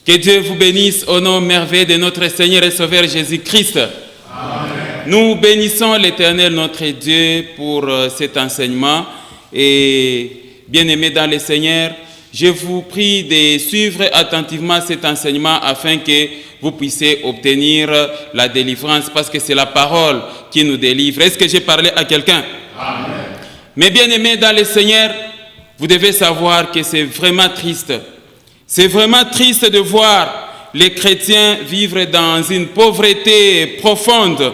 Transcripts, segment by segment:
Que Dieu vous bénisse au nom merveilleux de notre Seigneur et Sauveur Jésus-Christ. Nous bénissons l'Éternel notre Dieu pour cet enseignement. Et bien-aimés dans le Seigneur, je vous prie de suivre attentivement cet enseignement afin que vous puissiez obtenir la délivrance, parce que c'est la parole qui nous délivre. Est-ce que j'ai parlé à quelqu'un? Amen. Mais bien-aimés dans le Seigneur, vous devez savoir que c'est vraiment triste. C'est vraiment triste de voir les chrétiens vivre dans une pauvreté profonde,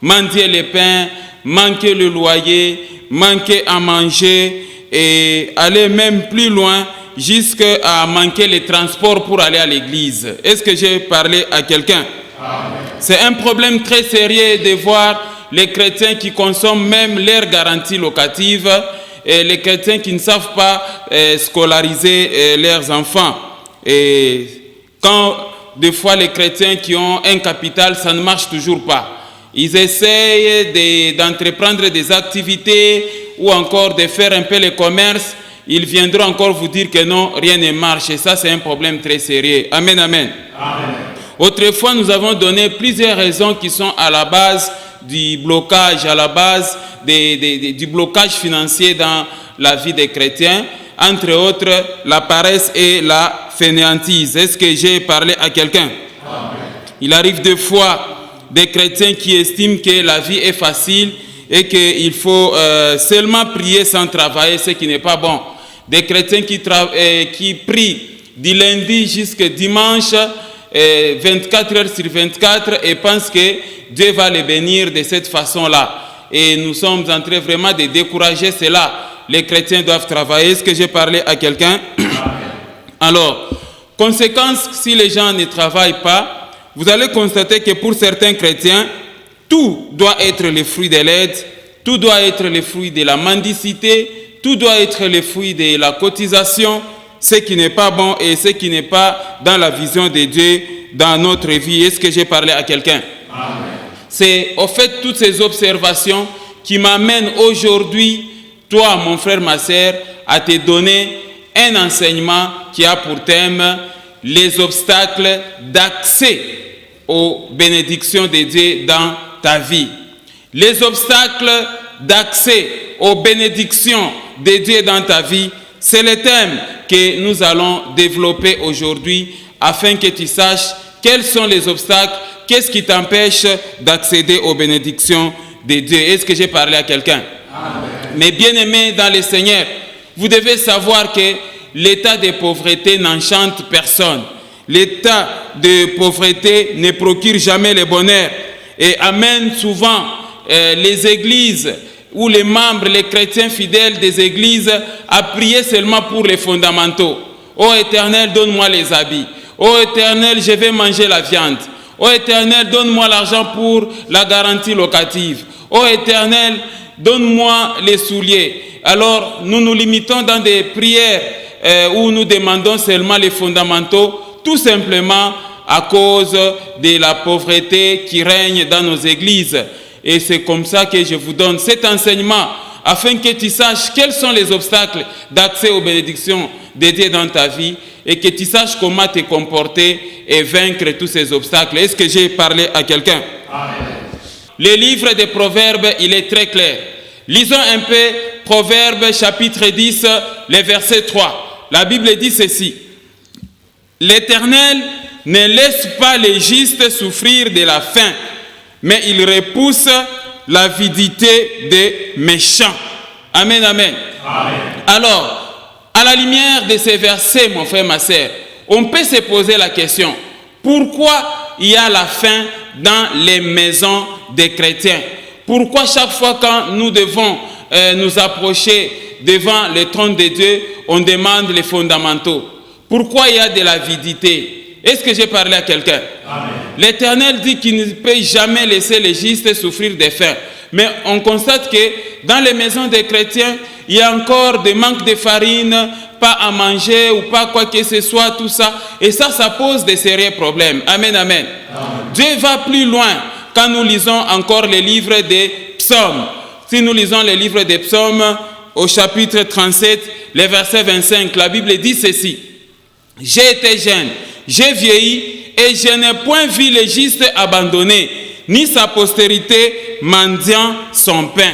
mendier le pain, manquer le loyer, manquer à manger et aller même plus loin jusqu'à manquer les transports pour aller à l'église. Est-ce que j'ai parlé à quelqu'un? C'est un problème très sérieux de voir les chrétiens qui consomment même leurs garanties locatives et les chrétiens qui ne savent pas scolariser leurs enfants. Et quand des fois les chrétiens qui ont un capital, ça ne marche toujours pas. Ils essayent d'entreprendre des activités ou encore de faire un peu le commerce. Ils viendront encore vous dire que non, rien ne marche. Et ça, c'est un problème très sérieux. Amen, amen. Amen. Autrefois, nous avons donné plusieurs raisons qui sont à la base du blocage, à la base du blocage financier dans la vie des chrétiens. Entre autres, la paresse et la fainéantise. Est-ce que j'ai parlé à quelqu'un? Il arrive des fois des chrétiens qui estiment que la vie est facile et qu'il faut seulement prier sans travailler, ce qui n'est pas bon. Des chrétiens qui prient du lundi jusqu'au dimanche, 24 heures sur 24, et pensent que Dieu va les bénir de cette façon-là. Et nous sommes en train vraiment de décourager cela. Les chrétiens doivent travailler. Est-ce que j'ai parlé à quelqu'un? Alors, conséquence, si les gens ne travaillent pas, vous allez constater que pour certains chrétiens, tout doit être le fruit de l'aide, tout doit être le fruit de la mendicité, tout doit être le fruit de la cotisation, ce qui n'est pas bon et ce qui n'est pas dans la vision de Dieu dans notre vie. Est-ce que j'ai parlé à quelqu'un? C'est au fait toutes ces observations qui m'amènent aujourd'hui, toi, mon frère, ma sœur, à te donner un enseignement qui a pour thème les obstacles d'accès aux bénédictions de Dieu dans ta vie. Les obstacles d'accès aux bénédictions de Dieu dans ta vie, c'est le thème que nous allons développer aujourd'hui afin que tu saches quels sont les obstacles, qu'est-ce qui t'empêche d'accéder aux bénédictions de Dieu. Est-ce que j'ai parlé à quelqu'un? Amen. Mais bien-aimés dans le Seigneur, vous devez savoir que l'état de pauvreté n'enchante personne. L'état de pauvreté ne procure jamais le bonheur et amène souvent les églises ou les membres, les chrétiens fidèles des églises à prier seulement pour les fondamentaux. Ô Éternel, donne-moi les habits. Ô Éternel, je vais manger la viande. Ô Éternel, donne-moi l'argent pour la garantie locative. Ô Éternel, donne-moi les souliers. Alors, nous nous limitons dans des prières où nous demandons seulement les fondamentaux, tout simplement à cause de la pauvreté qui règne dans nos églises. Et c'est comme ça que je vous donne cet enseignement, afin que tu saches quels sont les obstacles d'accès aux bénédictions de Dieu dans ta vie, et que tu saches comment te comporter et vaincre tous ces obstacles. Est-ce que j'ai parlé à quelqu'un? Le livre des Proverbes, il est très clair. Lisons un peu Proverbes chapitre 10, le verset 3. La Bible dit ceci. L'Éternel ne laisse pas les justes souffrir de la faim, mais il repousse l'avidité des méchants. Amen, amen. Amen. Alors, à la lumière de ces versets, mon frère, ma sœur, on peut se poser la question, pourquoi il y a la faim dans les maisons des chrétiens? Pourquoi chaque fois quand nous devons nous approcher devant le trône de Dieu, on demande les fondamentaux? Pourquoi il y a de l'avidité? Est-ce que j'ai parlé à quelqu'un? L'Éternel dit qu'il ne peut jamais laisser les justes souffrir de faim. Mais on constate que dans les maisons des chrétiens, il y a encore des manques de farine, pas à manger ou pas quoi que ce soit, tout ça. Et ça pose des sérieux problèmes. Amen, amen. Dieu va plus loin quand nous lisons encore les livres des psaumes. Si nous lisons les livres des psaumes au chapitre 37, le verset 25, la Bible dit ceci. J'ai été jeune, j'ai vieilli et je n'ai point vu le juste abandonné, ni sa postérité mendiant son pain.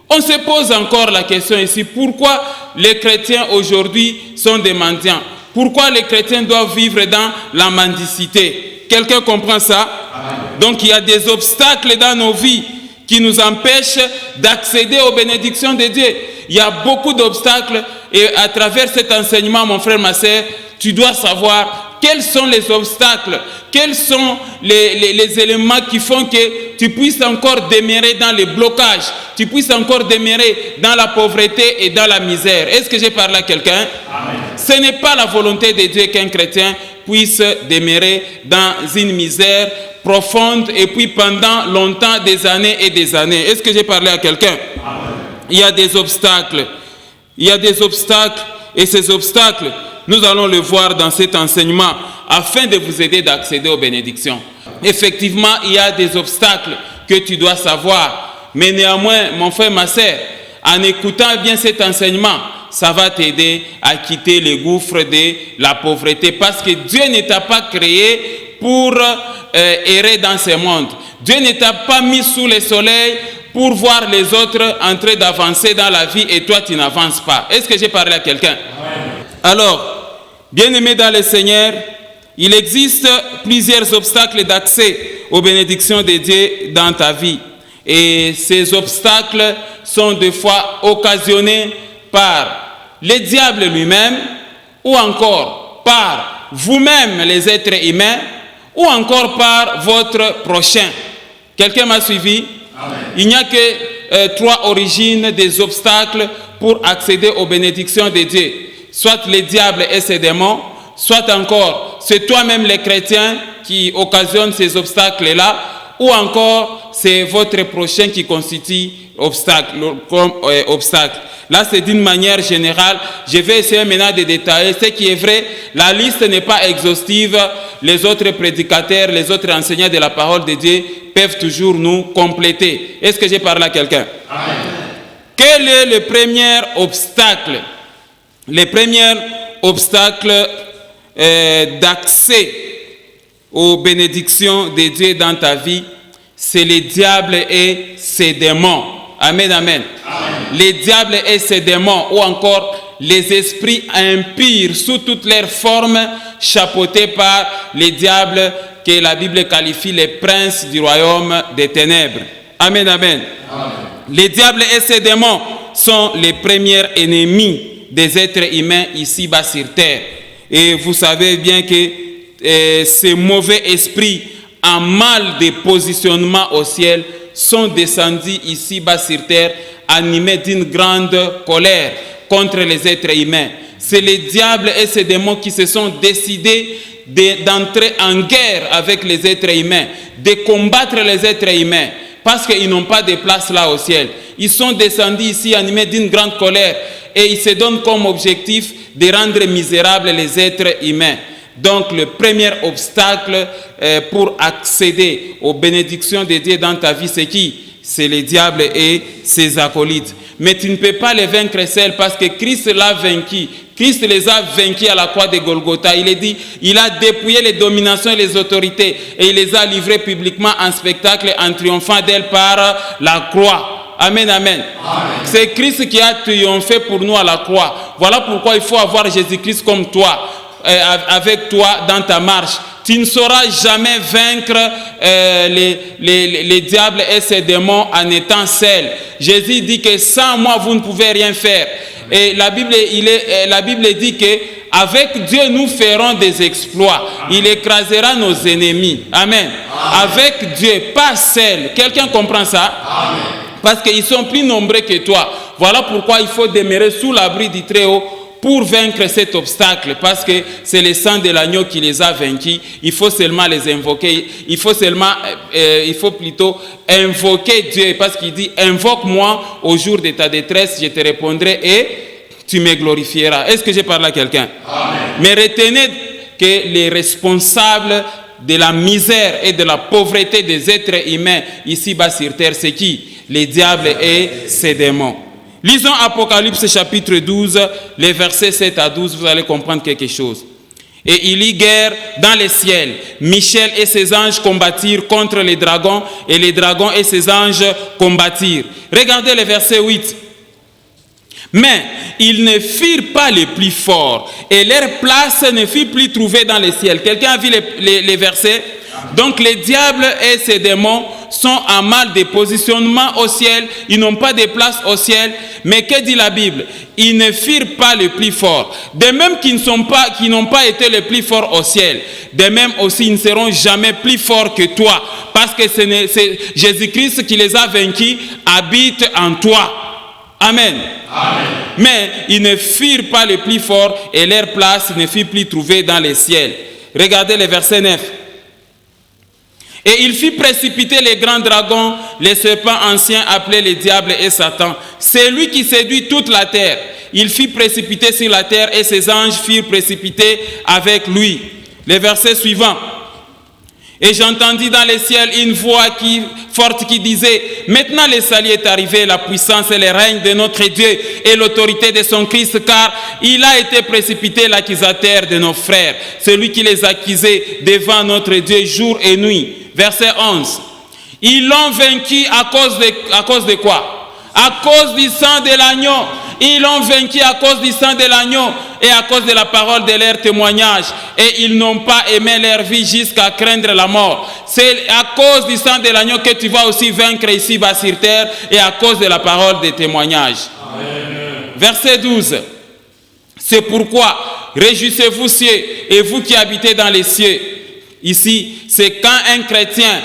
On se pose encore la question ici, pourquoi les chrétiens aujourd'hui sont des mendiants? Pourquoi les chrétiens doivent vivre dans la mendicité? Quelqu'un comprend ça? Amen. Donc il y a des obstacles dans nos vies qui nous empêchent d'accéder aux bénédictions de Dieu. Il y a beaucoup d'obstacles et à travers cet enseignement, mon frère, ma sœur, tu dois savoir quels sont les obstacles, quels sont les éléments qui font que tu puisses encore demeurer dans les blocages, tu puisses encore demeurer dans la pauvreté et dans la misère. Est-ce que j'ai parlé à quelqu'un? Ce n'est pas la volonté de Dieu qu'un chrétien puisse demeurer dans une misère profonde et puis pendant longtemps, des années et des années. Est-ce que j'ai parlé à quelqu'un? Il y a des obstacles. Il y a des obstacles et ces obstacles, nous allons le voir dans cet enseignement afin de vous aider d'accéder aux bénédictions. Effectivement, il y a des obstacles que tu dois savoir. Mais néanmoins, mon frère, ma sœur, en écoutant bien cet enseignement, ça va t'aider à quitter les gouffres de la pauvreté. Parce que Dieu ne t'a pas créé pour errer dans ce monde. Dieu ne t'a pas mis sous le soleil pour voir les autres en train d'avancer dans la vie et toi tu n'avances pas. Est-ce que j'ai parlé à quelqu'un? Alors, bien-aimés dans le Seigneur, il existe plusieurs obstacles d'accès aux bénédictions de Dieu dans ta vie. Et ces obstacles sont des fois occasionnés par le diable lui-même ou encore par vous-même les êtres humains ou encore par votre prochain. Quelqu'un m'a suivi? Amen. Il n'y a que trois origines des obstacles pour accéder aux bénédictions de Dieu. Soit le diable et ses démons, soit encore c'est toi-même les chrétiens qui occasionnent ces obstacles-là, ou encore c'est votre prochain qui constitue obstacle. Là, c'est d'une manière générale. Je vais essayer maintenant de détailler. Ce qui est vrai, la liste n'est pas exhaustive. Les autres prédicateurs, les autres enseignants de la parole de Dieu peuvent toujours nous compléter. Est-ce que j'ai parlé à quelqu'un? Amen. Quel est le premier obstacle? Le premier obstacle d'accès aux bénédictions de Dieu dans ta vie, c'est le diable et ses démons. Amen, amen. Amen. Les diables et ses démons, ou encore les esprits impurs sous toutes leurs formes, chapeautés par les diables que la Bible qualifie les princes du royaume des ténèbres. Amen, amen. Amen. Les diables et ses démons sont les premiers ennemis des êtres humains ici-bas sur terre. Et vous savez bien que ces mauvais esprits en mal de positionnement au ciel sont descendus ici-bas sur terre, animés d'une grande colère contre les êtres humains. C'est les diables et ces démons qui se sont décidés d'entrer en guerre avec les êtres humains, de combattre les êtres humains, parce qu'ils n'ont pas de place là au ciel. Ils sont descendus ici animés d'une grande colère et ils se donnent comme objectif de rendre misérables les êtres humains. Donc le premier obstacle pour accéder aux bénédictions de Dieu dans ta vie, c'est qui? C'est le diable et ses acolytes. Mais tu ne peux pas les vaincre seuls parce que Christ l'a vaincu. Christ les a vaincus à la croix de Golgotha. Il est dit, il a dépouillé les dominations et les autorités et il les a livrés publiquement en spectacle en triomphant d'elles par la croix. Amen, amen. Amen. C'est Christ qui a triomphé pour nous à la croix. Voilà pourquoi il faut avoir Jésus-Christ comme toi, avec toi dans ta marche. Tu ne sauras jamais vaincre les diables et ses démons en étant seul. Jésus dit que sans moi, vous ne pouvez rien faire. Et la Bible dit que avec Dieu, nous ferons des exploits. Il écrasera nos ennemis. Amen. Amen. Avec Dieu, pas seul. Quelqu'un comprend ça? Amen. Parce qu'ils sont plus nombreux que toi. Voilà pourquoi il faut demeurer sous l'abri du Très-Haut pour vaincre cet obstacle. Parce que c'est le sang de l'agneau qui les a vaincus. Il faut seulement les invoquer. Il faut plutôt invoquer Dieu. Parce qu'il dit, invoque-moi au jour de ta détresse, je te répondrai et tu me glorifieras. Est-ce que j'ai parlé à quelqu'un? Amen. Mais retenez que les responsables de la misère et de la pauvreté des êtres humains ici-bas sur terre, c'est qui? Les diables et ses démons. Lisons Apocalypse chapitre 12, les versets 7 à 12, vous allez comprendre quelque chose. Et il y eut guerre dans les ciels. Michel et ses anges combattirent contre les dragons, et les dragons et ses anges combattirent. Regardez le verset 8. Mais ils ne firent pas les plus forts, et leur place ne fut plus trouvée dans les ciels. Quelqu'un a vu les versets? Donc les diables et ces démons sont en mal de positionnement au ciel, ils n'ont pas de place au ciel, mais que dit la Bible? Ils ne firent pas le plus fort. De même qu'ils n'ont pas été les plus forts au ciel, de même aussi ils ne seront jamais plus forts que toi, parce que c'est Jésus-Christ qui les a vaincus, habite en toi. Amen. Amen. Mais ils ne firent pas les plus forts, et leur place ne fut plus trouvée dans les ciels. Regardez le verset 9. Et il fit précipiter les grands dragons, les serpents anciens appelés les diables et Satan. C'est lui qui séduit toute la terre. Il fit précipiter sur la terre et ses anges firent précipiter avec lui. Le verset suivant. Et j'entendis dans les ciels une voix forte qui disait: maintenant le salut est arrivé, la puissance et le règne de notre Dieu et l'autorité de son Christ, car il a été précipité l'accusateur de nos frères, celui qui les accusait devant notre Dieu jour et nuit. Verset 11. Ils l'ont vaincu à cause de quoi? À cause du sang de l'agneau. Ils l'ont vaincu à cause du sang de l'agneau et à cause de la parole de leur témoignage. Et ils n'ont pas aimé leur vie jusqu'à craindre la mort. C'est à cause du sang de l'agneau que tu vas aussi vaincre ici-bas sur terre, et à cause de la parole des témoignages. Amen. Verset 12. C'est pourquoi réjouissez-vous cieux, et vous qui habitez dans les cieux. Ici, c'est quand un chrétien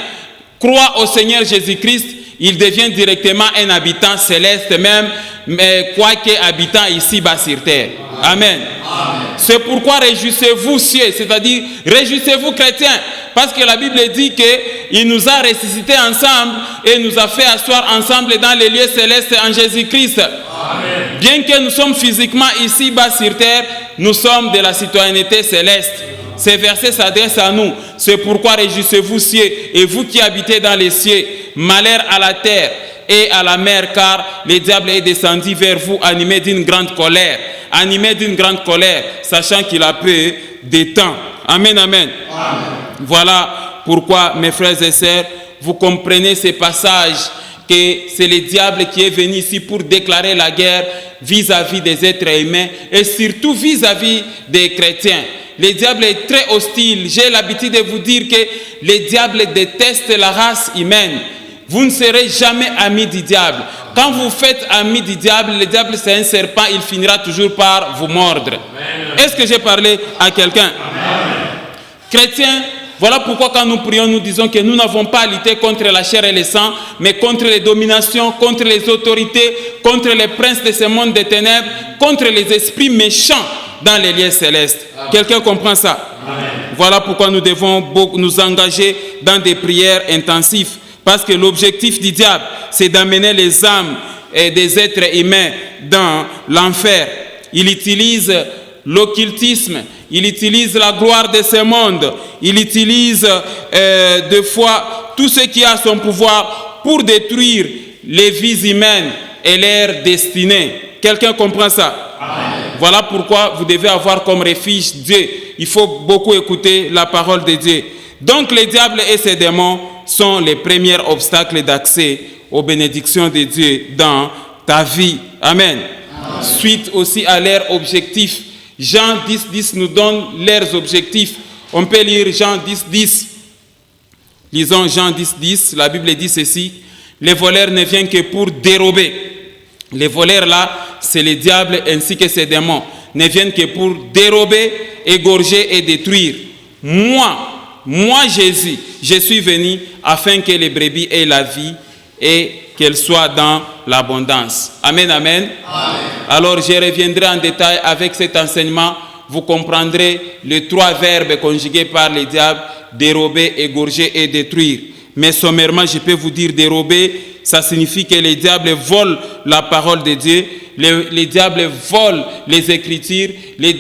croit au Seigneur Jésus-Christ, il devient directement un habitant céleste même, mais quoique habitant ici-bas sur terre. Amen. Amen. C'est pourquoi réjouissez-vous cieux, c'est-à-dire réjouissez-vous chrétiens, parce que la Bible dit qu'il nous a ressuscités ensemble et nous a fait asseoir ensemble dans les lieux célestes en Jésus-Christ. Amen. Bien que nous sommes physiquement ici-bas sur terre, nous sommes de la citoyenneté céleste. Ces versets s'adressent à nous. C'est pourquoi réjouissez-vous cieux, et vous qui habitez dans les cieux. Malheur à la terre et à la mer, car le diable est descendu vers vous animé d'une grande colère. Animé d'une grande colère, sachant qu'il a peu de temps. Amen, amen. Amen. Voilà pourquoi, mes frères et sœurs, vous comprenez ces passages, que c'est le diable qui est venu ici pour déclarer la guerre vis-à-vis des êtres humains et surtout vis-à-vis des chrétiens. Le diable est très hostile. J'ai l'habitude de vous dire que le diable déteste la race humaine. Vous ne serez jamais amis du diable. Quand vous faites ami du diable, le diable c'est un serpent, il finira toujours par vous mordre. Est-ce que j'ai parlé à quelqu'un? Chrétiens, voilà pourquoi quand nous prions, nous disons que nous n'avons pas à lutter contre la chair et le sang, mais contre les dominations, contre les autorités, contre les princes de ce monde des ténèbres, contre les esprits méchants dans les lieux célestes. Quelqu'un comprend ça? Amen. Voilà pourquoi nous devons nous engager dans des prières intensives, parce que l'objectif du diable, c'est d'amener les âmes et des êtres humains dans l'enfer. Il utilise l'occultisme, il utilise la gloire de ce monde, il utilise des fois tout ce qui a son pouvoir pour détruire les vies humaines et leur destinée. Quelqu'un comprend ça? Amen. Voilà pourquoi vous devez avoir comme refuge Dieu. Il faut beaucoup écouter la parole de Dieu. Donc les diables et ses démons sont les premiers obstacles d'accès aux bénédictions de Dieu dans ta vie. Amen. Amen. Suite aussi à leurs objectifs. Jean 10, 10 nous donne leurs objectifs. On peut lire Jean 10, 10. Lisons Jean 10, 10. La Bible dit ceci: les voleurs ne viennent que pour dérober. Les voleurs là, c'est le diable ainsi que ses démons. Ne viennent que pour dérober, égorger et détruire. Moi Jésus, je suis venu afin que les brebis aient la vie et qu'elles soient dans l'abondance. Amen, amen. Amen. Alors je reviendrai en détail avec cet enseignement. Vous comprendrez les trois verbes conjugués par le diable: dérober, égorger et détruire. Mais sommairement, je peux vous dire dérober, ça signifie que les diables volent la parole de Dieu, les diables volent les Écritures.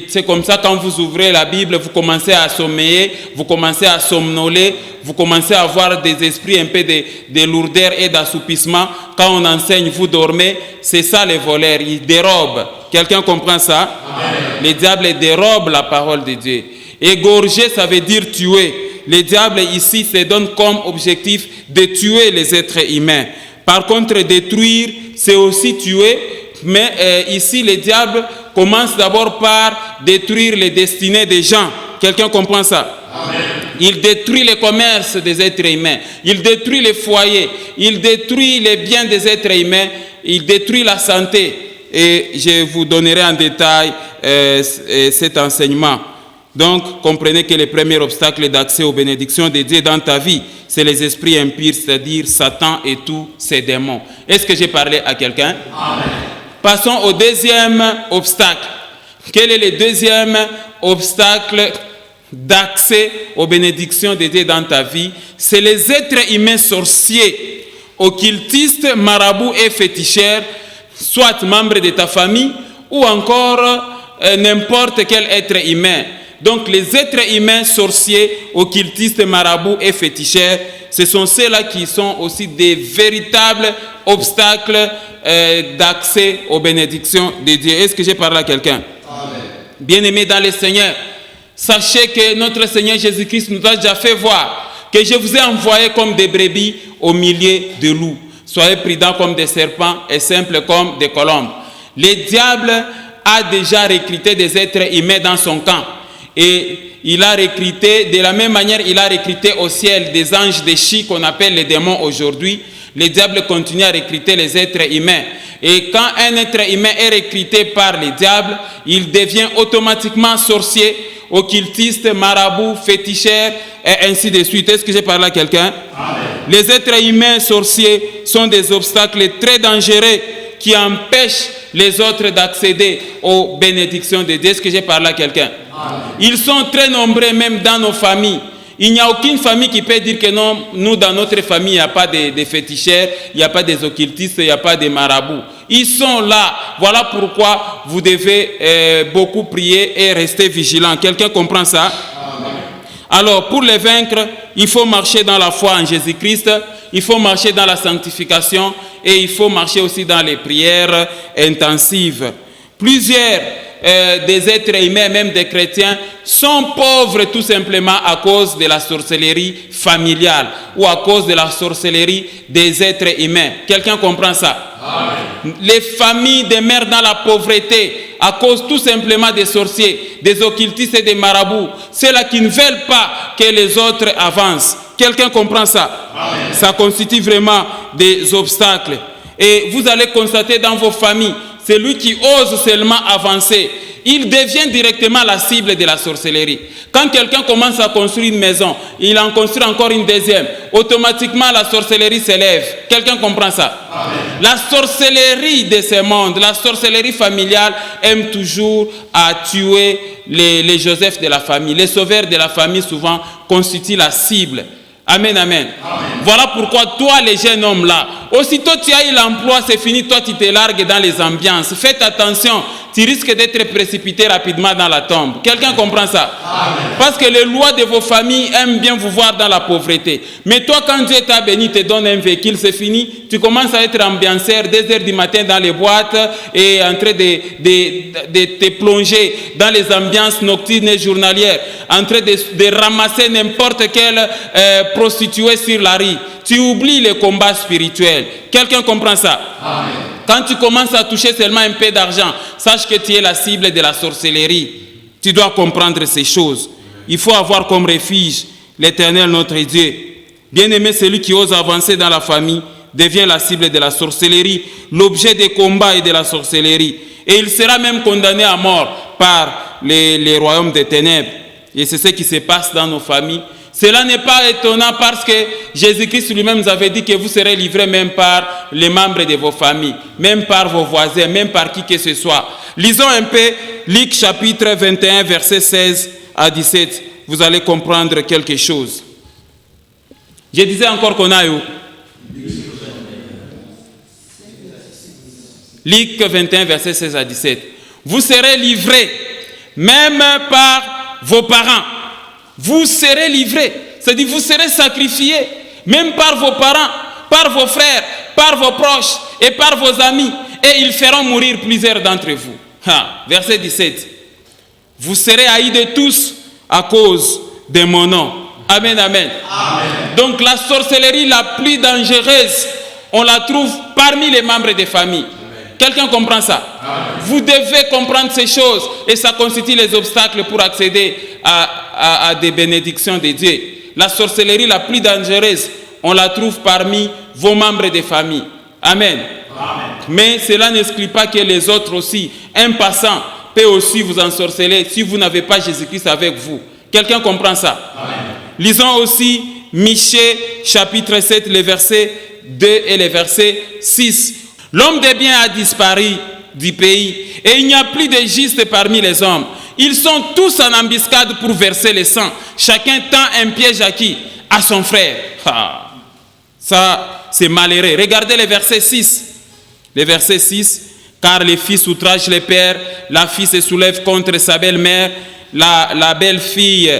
C'est comme ça, quand vous ouvrez la Bible, vous commencez à sommeiller, vous commencez à somnoler, vous commencez à avoir des esprits un peu de lourdeur et d'assoupissement. Quand on enseigne, vous dormez. C'est ça les voleurs, ils dérobent. Quelqu'un comprend ça? Amen. Les diables dérobent la parole de Dieu. Égorger, ça veut dire tuer. Le diable ici se donne comme objectif de tuer les êtres humains. Par contre, détruire, c'est aussi tuer. Mais ici, le diable commence d'abord par détruire les destinées des gens. Quelqu'un comprend ça? Amen. Il détruit le commerce des êtres humains. Il détruit les foyers. Il détruit les biens des êtres humains. Il détruit la santé. Et je vous donnerai en détail cet enseignement. Donc, comprenez que le premier obstacle d'accès aux bénédictions de Dieu dans ta vie, c'est les esprits impurs, c'est-à-dire Satan et tous ses démons. Est-ce que j'ai parlé à quelqu'un? Amen. Passons au deuxième obstacle. Quel est le deuxième obstacle d'accès aux bénédictions de Dieu dans ta vie? C'est les êtres humains sorciers, occultistes, marabouts et féticheurs, soit membres de ta famille ou encore n'importe quel être humain. Donc les êtres humains sorciers, occultistes, marabouts et féticheurs, ce sont ceux-là qui sont aussi des véritables obstacles d'accès aux bénédictions de Dieu. Est-ce que j'ai parlé à quelqu'un? Bien-aimés dans le Seigneur, sachez que notre Seigneur Jésus-Christ nous a déjà fait voir que je vous ai envoyé comme des brebis au milieu de loups. Soyez prudents comme des serpents et simples comme des colombes. Le diable a déjà recruté des êtres humains dans son camp. Et il a recruté, de la même manière, il a recruté au ciel des anges déchus qu'on appelle les démons aujourd'hui. Le diable continue à recruter les êtres humains. Et quand un être humain est recruté par le diable, il devient automatiquement sorcier, occultiste, marabout, féticheur, et ainsi de suite. Est-ce que j'ai parlé à quelqu'un? Amen. Les êtres humains sorciers sont des obstacles très dangereux qui empêchent les autres d'accéder aux bénédictions de Dieu. Est-ce que j'ai parlé à quelqu'un? Amen. Ils sont très nombreux même dans nos familles. Il n'y a aucune famille qui peut dire que non, nous dans notre famille, il n'y a pas de féticheurs, il n'y a pas des occultistes, il n'y a pas de marabouts. Ils sont là. Voilà pourquoi vous devez beaucoup prier et rester vigilant. Quelqu'un comprend ça? Amen. Alors, pour les vaincre, il faut marcher dans la foi en Jésus-Christ, il faut marcher dans la sanctification et il faut marcher aussi dans les prières intensives. Plusieurs des êtres humains, même des chrétiens, sont pauvres tout simplement à cause de la sorcellerie familiale ou à cause de la sorcellerie des êtres humains. Quelqu'un comprend ça? Amen. Les familles demeurent dans la pauvreté à cause tout simplement des sorciers, des occultistes et des marabouts. Ceux-là qui ne veulent pas que les autres avancent. Quelqu'un comprend ça? Amen. Ça constitue vraiment des obstacles. Et vous allez constater dans vos familles, celui qui ose seulement avancer, il devient directement la cible de la sorcellerie. Quand quelqu'un commence à construire une maison, il en construit encore une deuxième, automatiquement la sorcellerie s'élève. Quelqu'un comprend ça? Amen. La sorcellerie de ce monde, la sorcellerie familiale aime toujours à tuer les Joseph de la famille. Les sauveurs de la famille souvent constituent la cible. Amen, amen, amen. Voilà pourquoi toi, les jeunes hommes là, aussitôt tu as eu l'emploi, c'est fini, toi tu te largues dans les ambiances. Faites attention, tu risques d'être précipité rapidement dans la tombe. Quelqu'un comprend ça? Amen. Parce que les lois de vos familles aiment bien vous voir dans la pauvreté. Mais toi, quand Dieu t'a béni, te donne un véhicule, c'est fini, tu commences à être ambianceur 2h du matin dans les boîtes et en train de te plonger dans les ambiances nocturnes et journalières, en train de ramasser n'importe quelle prostituée sur la rue. Tu oublies les combats spirituels. Quelqu'un comprend ça? Amen. Quand tu commences à toucher seulement un peu d'argent, sache que tu es la cible de la sorcellerie. Tu dois comprendre ces choses. Il faut avoir comme refuge l'Éternel notre Dieu. Bien-aimé, celui qui ose avancer dans la famille devient la cible de la sorcellerie, l'objet des combats et de la sorcellerie. Et il sera même condamné à mort par les royaumes des ténèbres. Et c'est ce qui se passe dans nos familles. Cela n'est pas étonnant parce que Jésus-Christ lui-même nous avait dit que vous serez livrés même par les membres de vos familles, même par vos voisins, même par qui que ce soit. Lisons un peu Luc chapitre 21, versets 16 à 17. Vous allez comprendre quelque chose. Je disais encore qu'on a où? Luc 21, versets 16 à 17. Vous serez livrés même par vos parents. Vous serez livrés, c'est-à-dire vous serez sacrifiés, même par vos parents, par vos frères, par vos proches et par vos amis, et ils feront mourir plusieurs d'entre vous. Verset 17. Vous serez haïs de tous à cause de mon nom. Amen, amen. Amen. Donc la sorcellerie la plus dangereuse, on la trouve parmi les membres des familles. Quelqu'un comprend ça? Amen. Vous devez comprendre ces choses et ça constitue les obstacles pour accéder à des bénédictions de Dieu. La sorcellerie la plus dangereuse, on la trouve parmi vos membres des familles. Amen. Amen. Mais cela n'exclut pas que les autres aussi, un passant, peut aussi vous ensorceler si vous n'avez pas Jésus-Christ avec vous. Quelqu'un comprend ça? Amen. Lisons aussi Michée chapitre 7, les versets 2 et les versets 6. L'homme de bien a disparu du pays et il n'y a plus de juste parmi les hommes. Ils sont tous en embuscade pour verser le sang. Chacun tend un piège à qui? À son frère. Ah, ça, c'est malheureux. Regardez le verset 6. Le verset 6. Car les fils outragent les pères, la fille se soulève contre sa belle-mère, la belle-fille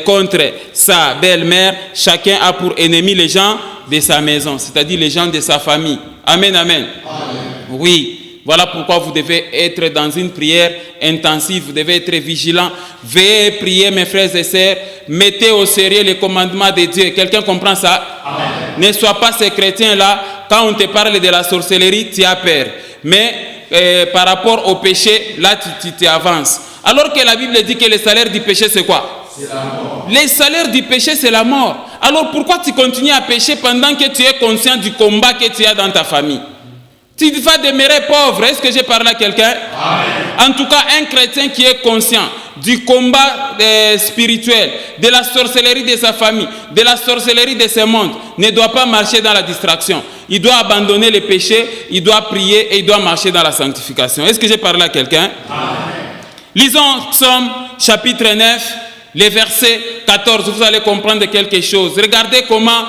contre sa belle-mère. Chacun a pour ennemi les gens de sa maison, c'est-à-dire les gens de sa famille. Amen, amen. Amen. Oui. Voilà pourquoi vous devez être dans une prière intensive, vous devez être vigilant. Veillez prier, mes frères et sœurs. Mettez au sérieux les commandements de Dieu. Quelqu'un comprend ça? Amen. Ne sois pas ces chrétiens-là. Quand on te parle de la sorcellerie, tu as peur. Mais par rapport au péché, là, tu avances. Alors que la Bible dit que le salaire du péché, c'est quoi? C'est la mort. Le salaire du péché, c'est la mort. Alors pourquoi tu continues à pécher pendant que tu es conscient du combat que tu as dans ta famille? Tu vas demeurer pauvre. Est-ce que j'ai parlé à quelqu'un? En tout cas, un chrétien qui est conscient du combat spirituel, de la sorcellerie de sa famille, de la sorcellerie de ce monde, ne doit pas marcher dans la distraction. Il doit abandonner les péchés, il doit prier et il doit marcher dans la sanctification. Est-ce que j'ai parlé à quelqu'un? Lisons Psaume chapitre 9. Les versets 14, vous allez comprendre quelque chose. Regardez comment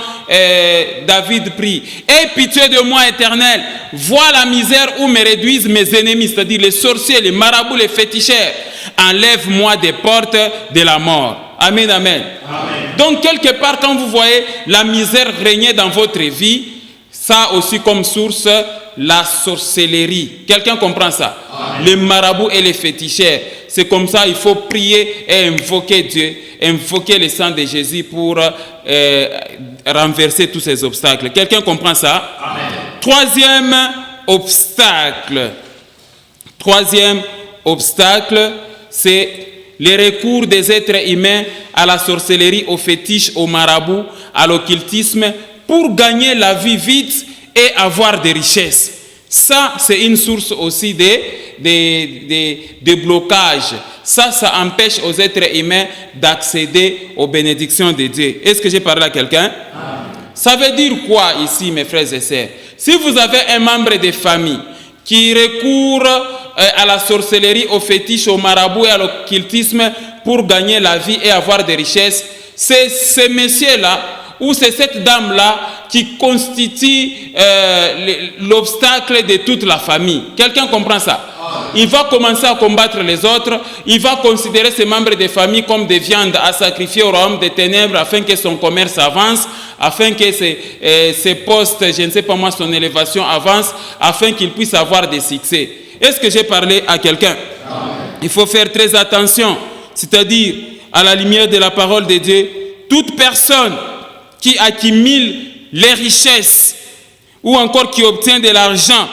David prie. Aie pitié de moi, Éternel. Vois la misère où me réduisent mes ennemis, c'est-à-dire les sorciers, les marabouts, les féticheurs. Enlève-moi des portes de la mort. Amen, amen. Amen. Donc, quelque part, quand vous voyez la misère régner dans votre vie, ça aussi comme source, la sorcellerie. Quelqu'un comprend ça? Amen. Les marabouts et les féticheurs. C'est comme ça, il faut prier et invoquer Dieu, invoquer le sang de Jésus pour renverser tous ces obstacles. Quelqu'un comprend ça? Amen. Troisième obstacle, c'est le recours des êtres humains à la sorcellerie, au fétiche, au marabout, à l'occultisme, pour gagner la vie vite et avoir des richesses. Ça, c'est une source aussi de blocage. Ça empêche aux êtres humains d'accéder aux bénédictions de Dieu. Est-ce que j'ai parlé à quelqu'un? Ça veut dire quoi ici, mes frères et sœurs? Si vous avez un membre de famille qui recourt à la sorcellerie, au fétiche, au marabout et à l'occultisme pour gagner la vie et avoir des richesses, c'est ce monsieur-là ou c'est cette dame-là qui constitue l'obstacle de toute la famille. Quelqu'un comprend ça? Il va commencer à combattre les autres, il va considérer ses membres de famille comme des viandes à sacrifier au royaume des ténèbres afin que son commerce avance, afin que ses postes, je ne sais pas moi, son élévation avance, afin qu'il puisse avoir des succès. Est-ce que j'ai parlé à quelqu'un? Il faut faire très attention, c'est-à-dire à la lumière de la parole de Dieu, toute personne qui accumule les richesses ou encore qui obtient de l'argent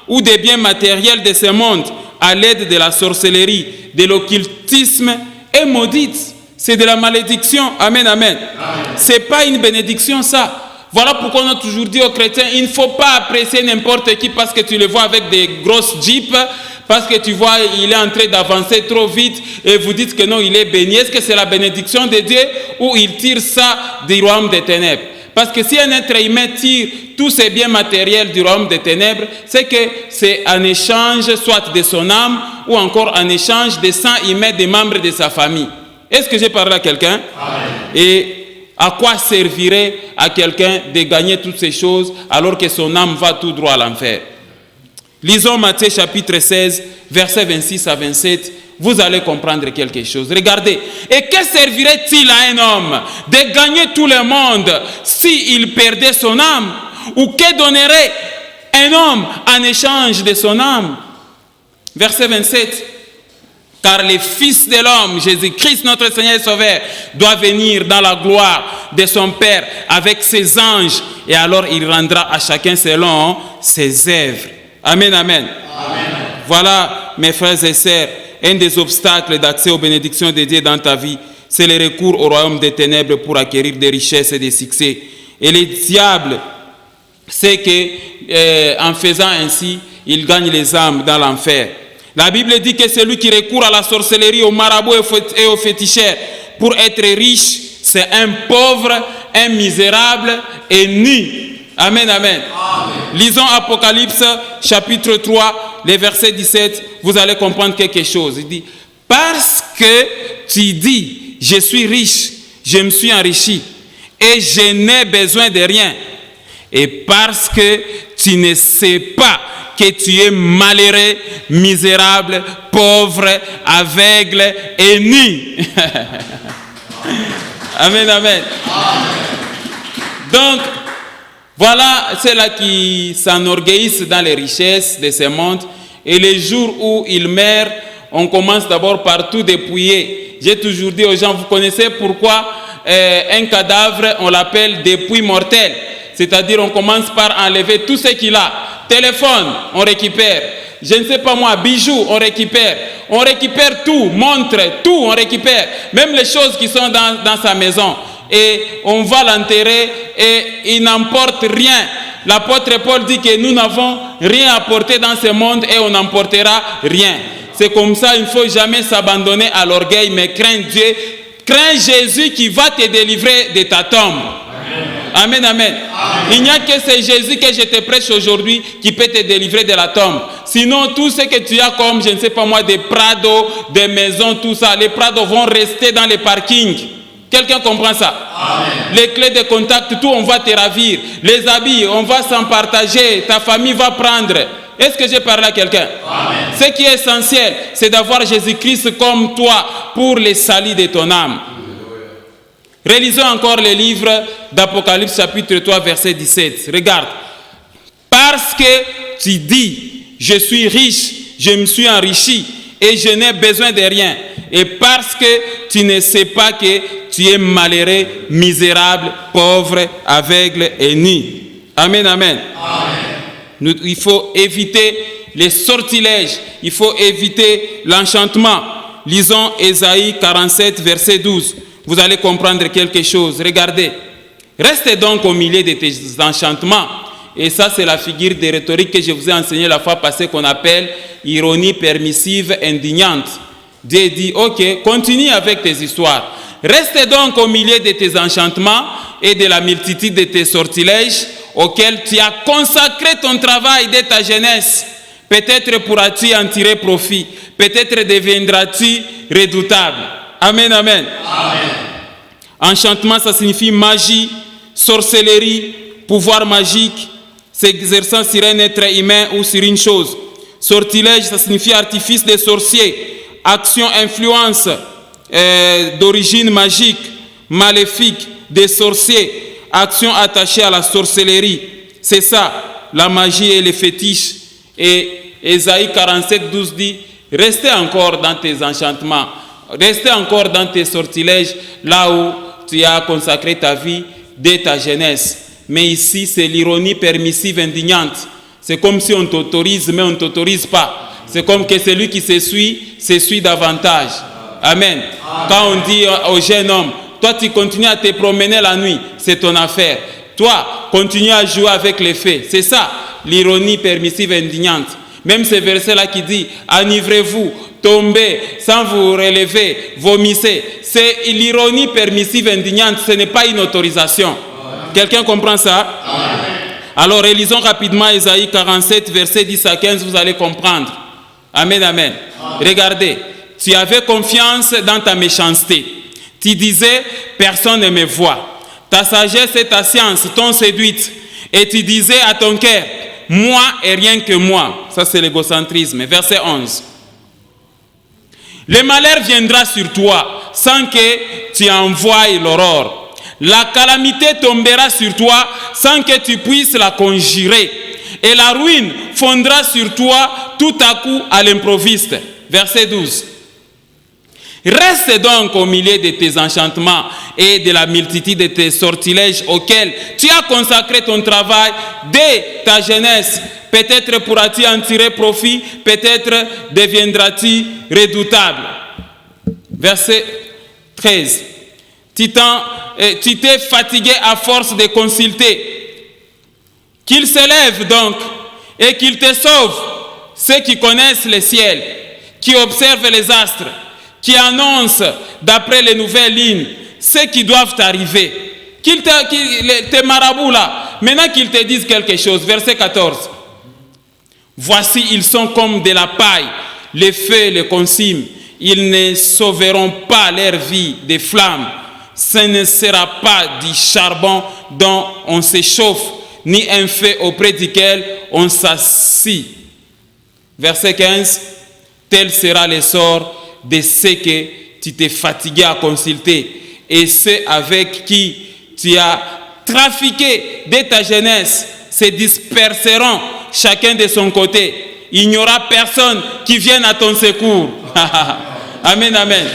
ou des biens matériels de ce monde à l'aide de la sorcellerie, de l'occultisme est maudite. C'est de la malédiction. Amen, amen. Ce n'est pas une bénédiction ça. Voilà pourquoi on a toujours dit aux chrétiens, il ne faut pas apprécier n'importe qui parce que tu le vois avec des grosses jeeps, parce que tu vois, il est en train d'avancer trop vite et vous dites que non, il est béni. Est-ce que c'est la bénédiction de Dieu ou il tire ça du royaume des ténèbres? Parce que si un être humain tire tous ces biens matériels du royaume des ténèbres, c'est que c'est en échange soit de son âme ou encore en échange des sangs humains des membres de sa famille. Est-ce que j'ai parlé à quelqu'un? Et à quoi servirait à quelqu'un de gagner toutes ces choses alors que son âme va tout droit à l'enfer? Lisons Matthieu chapitre 16, versets 26 à 27. Vous allez comprendre quelque chose. Regardez. Et que servirait-il à un homme de gagner tout le monde s'il perdait son âme? Ou que donnerait un homme en échange de son âme? Verset 27. Car le Fils de l'homme, Jésus-Christ, notre Seigneur et Sauveur, doit venir dans la gloire de son Père avec ses anges. Et alors il rendra à chacun selon ses œuvres. Amen, amen. Amen. Voilà, mes frères et sœurs, un des obstacles d'accès aux bénédictions de Dieu dans ta vie, c'est le recours au royaume des ténèbres pour acquérir des richesses et des succès. Et le diable sait qu'en faisant ainsi, il gagne les âmes dans l'enfer. La Bible dit que celui qui recourt à la sorcellerie, au marabout et au féticheur pour être riche, c'est un pauvre, un misérable et nu. Amen, amen. Amen. Lisons Apocalypse chapitre 3, le verset 17, vous allez comprendre quelque chose. Il dit, parce que tu dis, je suis riche, je me suis enrichi et je n'ai besoin de rien. Et parce que tu ne sais pas que tu es malheureux, misérable, pauvre, aveugle et nu. Amen, amen. Donc, voilà ceux-là qui s'enorgueillissent dans les richesses de ce monde. Et les jours où ils meurent, on commence d'abord par tout dépouiller. J'ai toujours dit aux gens, vous connaissez pourquoi un cadavre, on l'appelle dépouille mortelle. C'est-à-dire, on commence par enlever tout ce qu'il a. Téléphone, on récupère. Je ne sais pas moi, bijoux, on récupère. On récupère tout, montre, tout, on récupère. Même les choses qui sont dans sa maison. Et on va l'enterrer et il n'emporte rien. L'apôtre Paul dit que nous n'avons rien apporté dans ce monde et on n'emportera rien. C'est comme ça, il ne faut jamais s'abandonner à l'orgueil, mais crains Dieu. Crains Jésus qui va te délivrer de ta tombe. Amen, amen. Amen. Il n'y a que ce Jésus que je te prêche aujourd'hui qui peut te délivrer de la tombe. Sinon, tout ce que tu as comme, je ne sais pas moi, des prados, des maisons, tout ça, les prados vont rester dans les parkings. Quelqu'un comprend ça? Amen. Les clés de contact, tout, on va te ravir. Les habits, on va s'en partager. Ta famille va prendre. Est-ce que j'ai parlé à quelqu'un? Amen. Ce qui est essentiel, c'est d'avoir Jésus-Christ comme toi pour le salut de ton âme. Relisons encore le livre d'Apocalypse chapitre 3 verset 17. Regarde. Parce que tu dis, je suis riche, je me suis enrichi et je n'ai besoin de rien. Et parce que tu ne sais pas que tu es malheureux, misérable, pauvre, aveugle et nu. Amen, amen. Amen. Il faut éviter les sortilèges, il faut éviter l'enchantement. Lisons Ésaïe 47 verset 12. Vous allez comprendre quelque chose. Regardez. Reste donc au milieu de tes enchantements. Et ça, c'est la figure de rhétorique que je vous ai enseignée la fois passée qu'on appelle ironie permissive indignante. Dieu dit, ok, continue avec tes histoires. Reste donc au milieu de tes enchantements et de la multitude de tes sortilèges auxquels tu as consacré ton travail dès ta jeunesse. Peut-être pourras-tu en tirer profit. Peut-être deviendras-tu redoutable. Amen, amen. Amen. Enchantement, ça signifie magie, sorcellerie, pouvoir magique, s'exerçant sur un être humain ou sur une chose. Sortilège, ça signifie artifice des sorciers, action, influence d'origine magique, maléfique, des sorciers, action attachée à la sorcellerie. C'est ça, la magie et les fétiches. Et Ésaïe 47, 12 dit, restez encore dans tes enchantements. Restez encore dans tes sortilèges, là où tu as consacré ta vie dès ta jeunesse. Mais ici, c'est l'ironie permissive indignante. C'est comme si on t'autorise, mais on ne t'autorise pas. C'est comme que celui qui s'essuie davantage. Amen. Quand on dit au jeune homme, toi tu continues à te promener la nuit, c'est ton affaire. Toi, continue à jouer avec les faits. C'est ça, l'ironie permissive indignante. Même ce verset-là qui dit, enivrez-vous, tombez, sans vous relever, vomissez. C'est l'ironie permissive indignante, ce n'est pas une autorisation. Quelqu'un comprend ça? Amen. Alors, relisons rapidement Ésaïe 47, versets 10 à 15, vous allez comprendre. Amen, amen. Amen. Regardez, tu avais confiance dans ta méchanceté. Tu disais, personne ne me voit. Ta sagesse et ta science t'ont séduite. Et tu disais à ton cœur, moi et rien que moi. Ça, c'est l'égocentrisme. Verset 11. Le malheur viendra sur toi sans que tu envoies l'aurore. La calamité tombera sur toi sans que tu puisses la conjurer. Et la ruine fondra sur toi tout à coup à l'improviste. Verset 12. Reste donc au milieu de tes enchantements et de la multitude de tes sortilèges auxquels tu as consacré ton travail dès ta jeunesse. Peut-être pourras-tu en tirer profit, peut-être deviendras-tu redoutable. Verset 13. Tu t'es fatigué à force de consulter. Qu'il s'élève donc et qu'il te sauve, ceux qui connaissent le ciel, qui observent les astres, qui annoncent d'après les nouvelles lignes ce qui doivent arriver. Tes marabouts là, maintenant qu'ils te disent quelque chose. Verset 14. Voici, ils sont comme de la paille, les feux les consument. Ils ne sauveront pas leur vie des flammes. Ce ne sera pas du charbon dont on s'échauffe, ni un feu auprès duquel on s'assit. Verset 15. Tel sera le sort de ceux que tu t'es fatigué à consulter et ceux avec qui tu as trafiqué dès ta jeunesse se disperseront chacun de son côté. Il n'y aura personne qui vienne à ton secours. Amen, amen.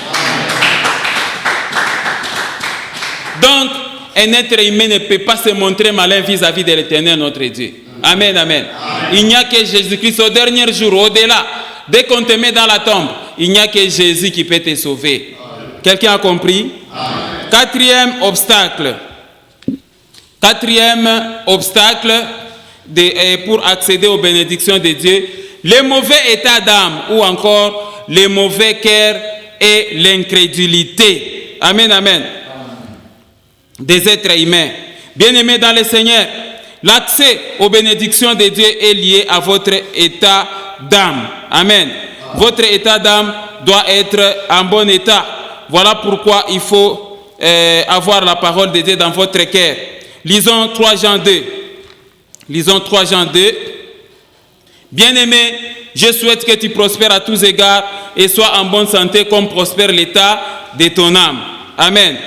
Donc, un être humain ne peut pas se montrer malin vis-à-vis de l'Éternel, notre Dieu. Amen, amen. Il n'y a que Jésus-Christ au dernier jour, au-delà. Dès qu'on te met dans la tombe, il n'y a que Jésus qui peut te sauver. Quelqu'un a compris? Amen. Quatrième obstacle pour accéder aux bénédictions de Dieu, le mauvais état d'âme ou encore le mauvais cœur et l'incrédulité. Amen, amen. Des êtres humains. Bien-aimés dans le Seigneur, l'accès aux bénédictions de Dieu est lié à votre état d'âme. Amen. Votre état d'âme doit être en bon état. Voilà pourquoi il faut avoir la parole de Dieu dans votre cœur. Lisons 3 Jean 2. Lisons 3 Jean 2. Bien-aimé, je souhaite que tu prospères à tous égards et sois en bonne santé comme prospère l'état de ton âme. Amen.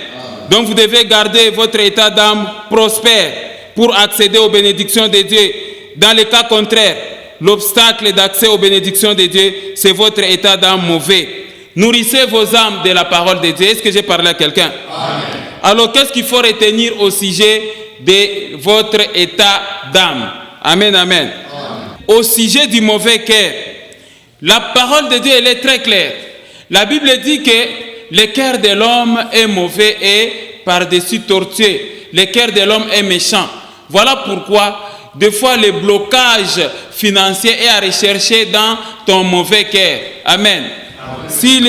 Donc vous devez garder votre état d'âme prospère pour accéder aux bénédictions de Dieu. Dans le cas contraire, l'obstacle d'accès aux bénédictions de Dieu, c'est votre état d'âme mauvais. Nourrissez vos âmes de la parole de Dieu. Est-ce que j'ai parlé à quelqu'un? Alors, qu'est-ce qu'il faut retenir au sujet de votre état d'âme? Amen, amen. Au sujet du mauvais cœur, la parole de Dieu, elle est très claire. La Bible dit que le cœur de l'homme est mauvais et par-dessus tortueux. Le cœur de l'homme est méchant. Voilà pourquoi, des fois, le blocage financier est à rechercher dans ton mauvais cœur. Amen. Si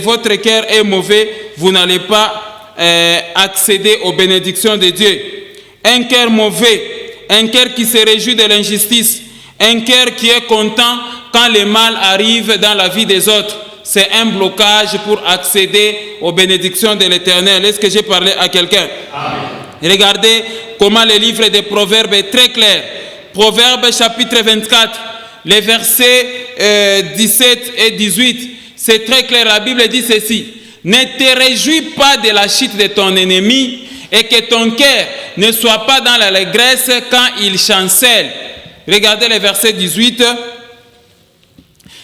votre cœur est mauvais, vous n'allez pas accéder aux bénédictions de Dieu. Un cœur mauvais, un cœur qui se réjouit de l'injustice, un cœur qui est content quand le mal arrive dans la vie des autres, c'est un blocage pour accéder aux bénédictions de l'Éternel. Est-ce que j'ai parlé à quelqu'un? Regardez comment le livre des Proverbes est très clair. Proverbes chapitre 24, les versets 17 et 18, c'est très clair. La Bible dit ceci: ne te réjouis pas de la chute de ton ennemi et que ton cœur ne soit pas dans l'allégresse quand il chancelle. Regardez le verset 18.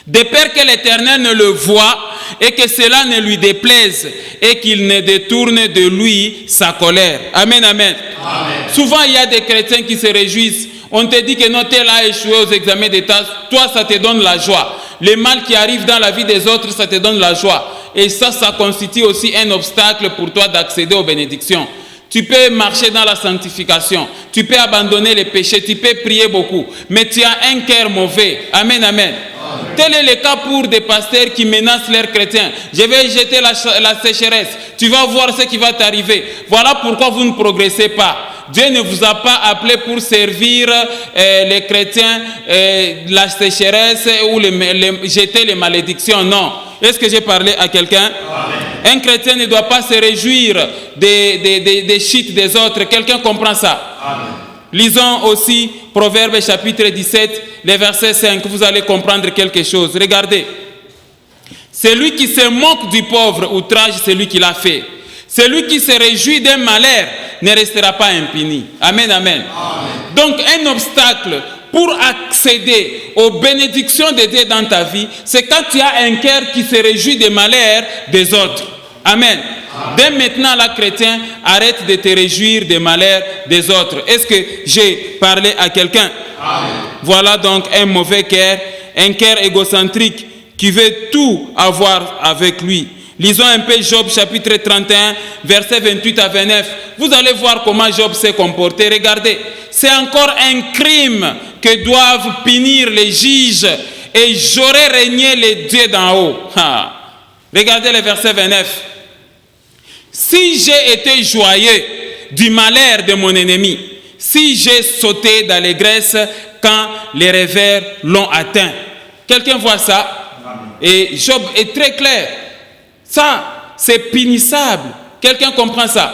De peur que l'Éternel ne le voie et que cela ne lui déplaise et qu'il ne détourne de lui sa colère. Amen, amen. Amen. Souvent, il y a des chrétiens qui se réjouissent. On te dit que non, tel a échoué aux examens d'État. Toi, ça te donne la joie. Le mal qui arrive dans la vie des autres, ça te donne la joie. Et ça constitue aussi un obstacle pour toi d'accéder aux bénédictions. Tu peux marcher dans la sanctification. Tu peux abandonner les péchés. Tu peux prier beaucoup. Mais tu as un cœur mauvais. Amen, amen. Tel est le cas pour des pasteurs qui menacent leurs chrétiens. Je vais jeter la sécheresse. Tu vas voir ce qui va t'arriver. Voilà pourquoi vous ne progressez pas. Dieu ne vous a pas appelé pour servir les chrétiens, la sécheresse ou jeter les malédictions. Non. Est-ce que j'ai parlé à quelqu'un? Un chrétien ne doit pas se réjouir des chutes des autres. Quelqu'un comprend ça? Amen. Lisons aussi Proverbes chapitre 17, le verset 5. Vous allez comprendre quelque chose. Regardez. Celui qui se moque du pauvre outrage celui qui l'a fait. Celui qui se réjouit d'un malheur ne restera pas impuni. Amen, amen. Amen. Donc un obstacle pour accéder aux bénédictions de Dieu dans ta vie, c'est quand tu as un cœur qui se réjouit des malheurs des autres. Amen. Dès maintenant, là, chrétien, arrête de te réjouir des malheurs des autres. Est-ce que j'ai parlé à quelqu'un? Voilà donc un mauvais cœur, un cœur égocentrique qui veut tout avoir avec lui. Lisons un peu Job chapitre 31, versets 28 à 29. Vous allez voir comment Job s'est comporté. Regardez, c'est encore un crime que doivent punir les juges et j'aurais régné les dieux d'en haut. Regardez le verset 29. Si j'ai été joyeux du malheur de mon ennemi, si j'ai sauté d'allégresse quand les revers l'ont atteint. Quelqu'un voit ça? Et Job est très clair. Ça, c'est punissable. Quelqu'un comprend ça?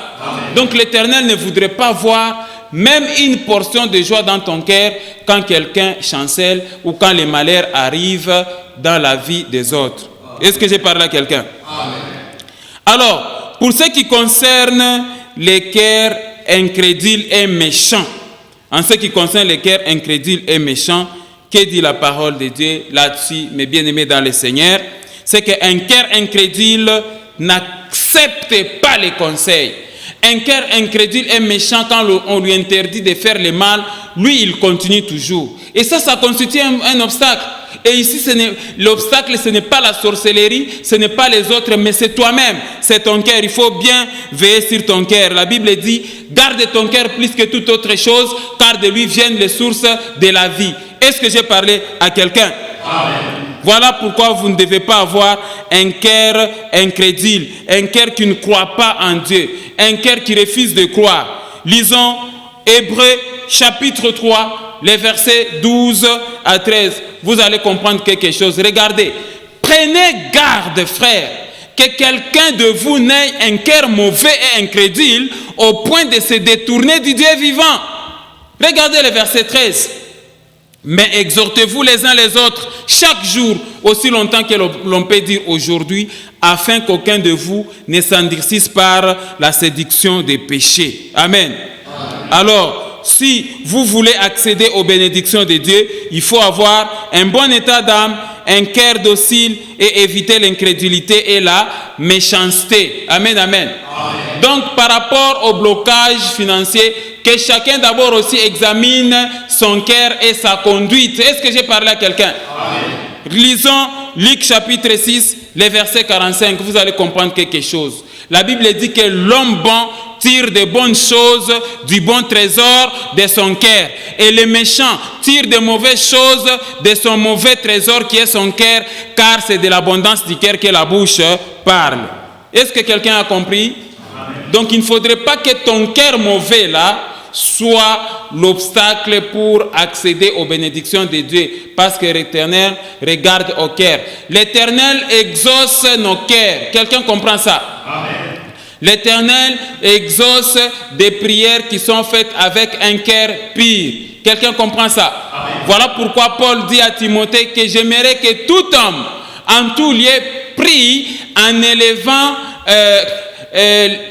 Donc l'Éternel ne voudrait pas voir même une portion de joie dans ton cœur quand quelqu'un chancelle ou quand les malheurs arrivent dans la vie des autres. Est-ce que j'ai parlé à quelqu'un? Alors, pour ce qui concerne les cœurs incrédules et méchants, en ce qui concerne les cœurs incrédules et méchants, que dit la parole de Dieu là-dessus, mes bien-aimés dans le Seigneur? C'est qu'un cœur incrédule n'accepte pas les conseils. Un cœur incrédule et méchant, quand on lui interdit de faire le mal, lui, il continue toujours. Et ça constitue un obstacle. Et ici, l'obstacle, ce n'est pas la sorcellerie, ce n'est pas les autres, mais c'est toi-même, c'est ton cœur. Il faut bien veiller sur ton cœur. La Bible dit, garde ton cœur plus que toute autre chose, car de lui viennent les sources de la vie. Est-ce que j'ai parlé à quelqu'un? Voilà pourquoi vous ne devez pas avoir un cœur incrédule, un cœur qui ne croit pas en Dieu, un cœur qui refuse de croire. Lisons Hébreux chapitre 3, les versets 12 à 13. Vous allez comprendre quelque chose. Regardez, prenez garde, frères, que quelqu'un de vous n'ait un cœur mauvais et incrédule au point de se détourner du Dieu vivant. Regardez le verset 13. Mais exhortez-vous les uns les autres chaque jour, aussi longtemps que l'on peut dire aujourd'hui, afin qu'aucun de vous ne s'endurcisse par la séduction des péchés. Amen. Alors, si vous voulez accéder aux bénédictions de Dieu, il faut avoir un bon état d'âme, un cœur docile et éviter l'incrédulité et la méchanceté. Amen, amen. Donc, par rapport au blocage financier, que chacun d'abord aussi examine son cœur et sa conduite. Est-ce que j'ai parlé à quelqu'un? Lisons Luc chapitre 6, les versets 45. Vous allez comprendre quelque chose. La Bible dit que l'homme bon tire de bonnes choses du bon trésor de son cœur. Et le méchant tire de mauvaises choses de son mauvais trésor qui est son cœur, car c'est de l'abondance du cœur que la bouche parle. Est-ce que quelqu'un a compris? Donc il ne faudrait pas que ton cœur mauvais là soit l'obstacle pour accéder aux bénédictions de Dieu, parce que l'Éternel regarde au cœur. L'Éternel exauce nos cœurs. Quelqu'un comprend ça? Amen. L'Éternel exauce des prières qui sont faites avec un cœur pur. Quelqu'un comprend ça? Amen. Voilà pourquoi Paul dit à Timothée que j'aimerais que tout homme, en tout lieu, prie en élevant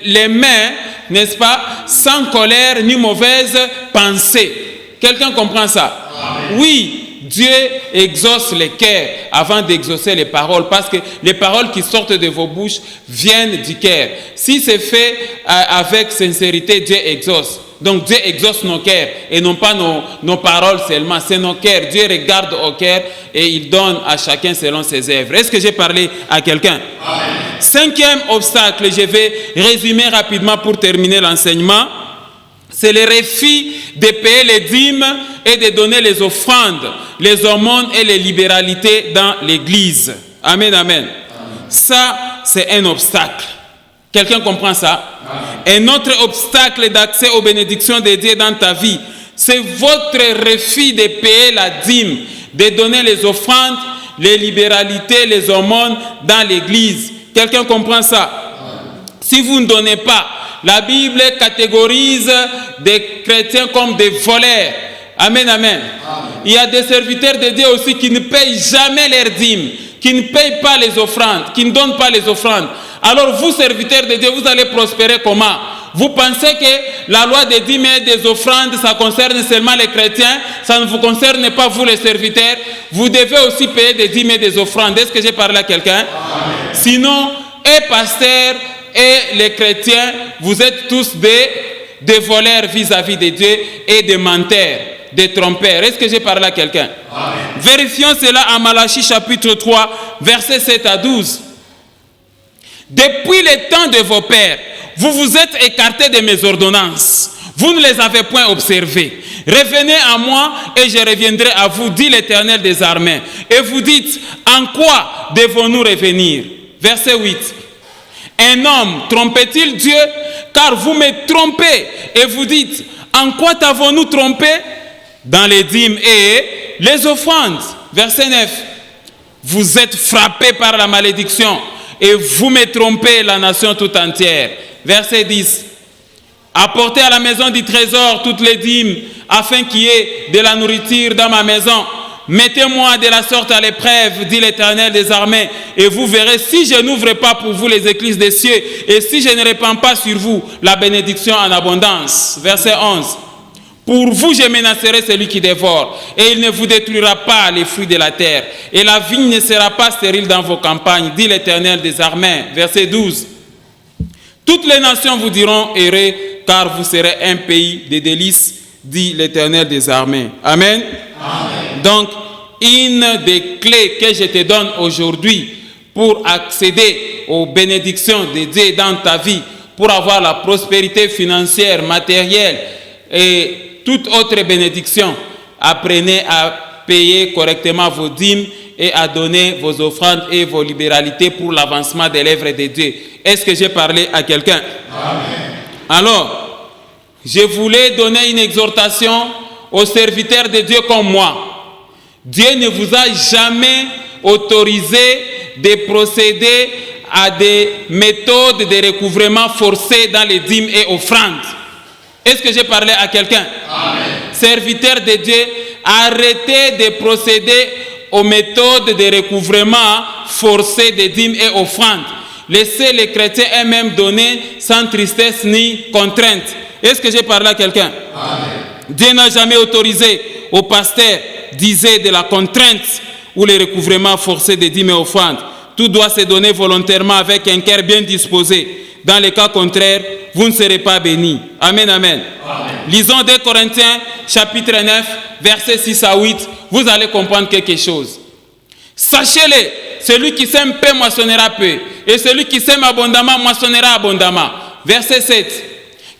les mains, n'est-ce pas, sans colère ni mauvaise pensée. Quelqu'un comprend ça? Amen. Oui, Dieu exauce les cœurs avant d'exaucer les paroles, parce que les paroles qui sortent de vos bouches viennent du cœur. Si c'est fait avec sincérité, Dieu exauce. Donc Dieu exauce nos cœurs et non pas nos paroles seulement, c'est nos cœurs. Dieu regarde au cœur et il donne à chacun selon ses œuvres. Est-ce que j'ai parlé à quelqu'un? Cinquième obstacle, je vais résumer rapidement pour terminer l'enseignement. C'est le refus de payer les dîmes et de donner les offrandes, les aumônes et les libéralités dans l'église. Amen, amen. Ça, c'est un obstacle. Quelqu'un comprend ça? Un autre obstacle d'accès aux bénédictions de Dieu dans ta vie, c'est votre refus de payer la dîme, de donner les offrandes, les libéralités, les aumônes dans l'église. Quelqu'un comprend ça? Si vous ne donnez pas, la Bible catégorise des chrétiens comme des voleurs. Amen, amen. Il y a des serviteurs de Dieu aussi qui ne payent jamais leurs dîmes, qui ne payent pas les offrandes, qui ne donnent pas les offrandes. Alors vous, serviteurs de Dieu, vous allez prospérer comment? vous pensez que la loi des dîmes et des offrandes, ça concerne seulement les chrétiens, ça ne vous concerne pas vous les serviteurs, vous devez aussi payer des dîmes et des offrandes. Est-ce que j'ai parlé à quelqu'un? Sinon, et pasteur et les chrétiens, vous êtes tous des voleurs vis-à-vis de Dieu et des menteurs, des trompeurs. Est-ce que j'ai parlé à quelqu'un? Vérifions cela en Malachie chapitre 3, versets 7 à 12. Depuis le temps de vos pères, vous vous êtes écartés de mes ordonnances. Vous ne les avez point observées. Revenez à moi et je reviendrai à vous, dit l'Éternel des armées. Et vous dites, en quoi devons-nous revenir? Verset 8. Un homme trompait-il Dieu? Car vous me trompez. Et vous dites, en quoi t'avons-nous trompé? Dans les dîmes et les offrandes. Verset 9. Vous êtes frappés par la malédiction et vous me trompez, la nation tout entière. Verset 10. Apportez à la maison du trésor toutes les dîmes, afin qu'il y ait de la nourriture dans ma maison. Mettez-moi de la sorte à l'épreuve, dit l'Éternel des armées, et vous verrez si je n'ouvre pas pour vous les écluses des cieux, et si je ne répands pas sur vous la bénédiction en abondance. Verset 11. Pour vous, je menacerai celui qui dévore, et il ne vous détruira pas les fruits de la terre, et la vigne ne sera pas stérile dans vos campagnes, dit l'Éternel des armées. Verset 12. Toutes les nations vous diront heureux, car vous serez un pays de délices, dit l'Éternel des armées. Amen. Amen. Donc, une des clés que je te donne aujourd'hui pour accéder aux bénédictions de Dieu dans ta vie, pour avoir la prospérité financière, matérielle et toute autre bénédiction, apprenez à payer correctement vos dîmes et à donner vos offrandes et vos libéralités pour l'avancement de l'œuvre de Dieu. Est-ce que j'ai parlé à quelqu'un? Amen. Alors, je voulais donner une exhortation aux serviteurs de Dieu comme moi. Dieu ne vous a jamais autorisé de procéder à des méthodes de recouvrement forcé dans les dîmes et offrandes. Est-ce que j'ai parlé à quelqu'un? Amen. Serviteurs de Dieu, arrêtez de procéder aux méthodes de recouvrement forcé des dîmes et offrandes. Laissez les chrétiens eux-mêmes donner sans tristesse ni contrainte. Est-ce que j'ai parlé à quelqu'un? Amen. Dieu n'a jamais autorisé aux pasteurs d'user de la contrainte ou le recouvrement forcé des dîmes et offrandes. Tout doit se donner volontairement avec un cœur bien disposé. Dans le cas contraire, vous ne serez pas bénis. Amen, amen. Amen. Lisons 2 Corinthiens, chapitre 9, versets 6 à 8. Vous allez comprendre quelque chose. Sachez-le, celui qui sème peu moissonnera peu, et celui qui sème abondamment moissonnera abondamment. Verset 7.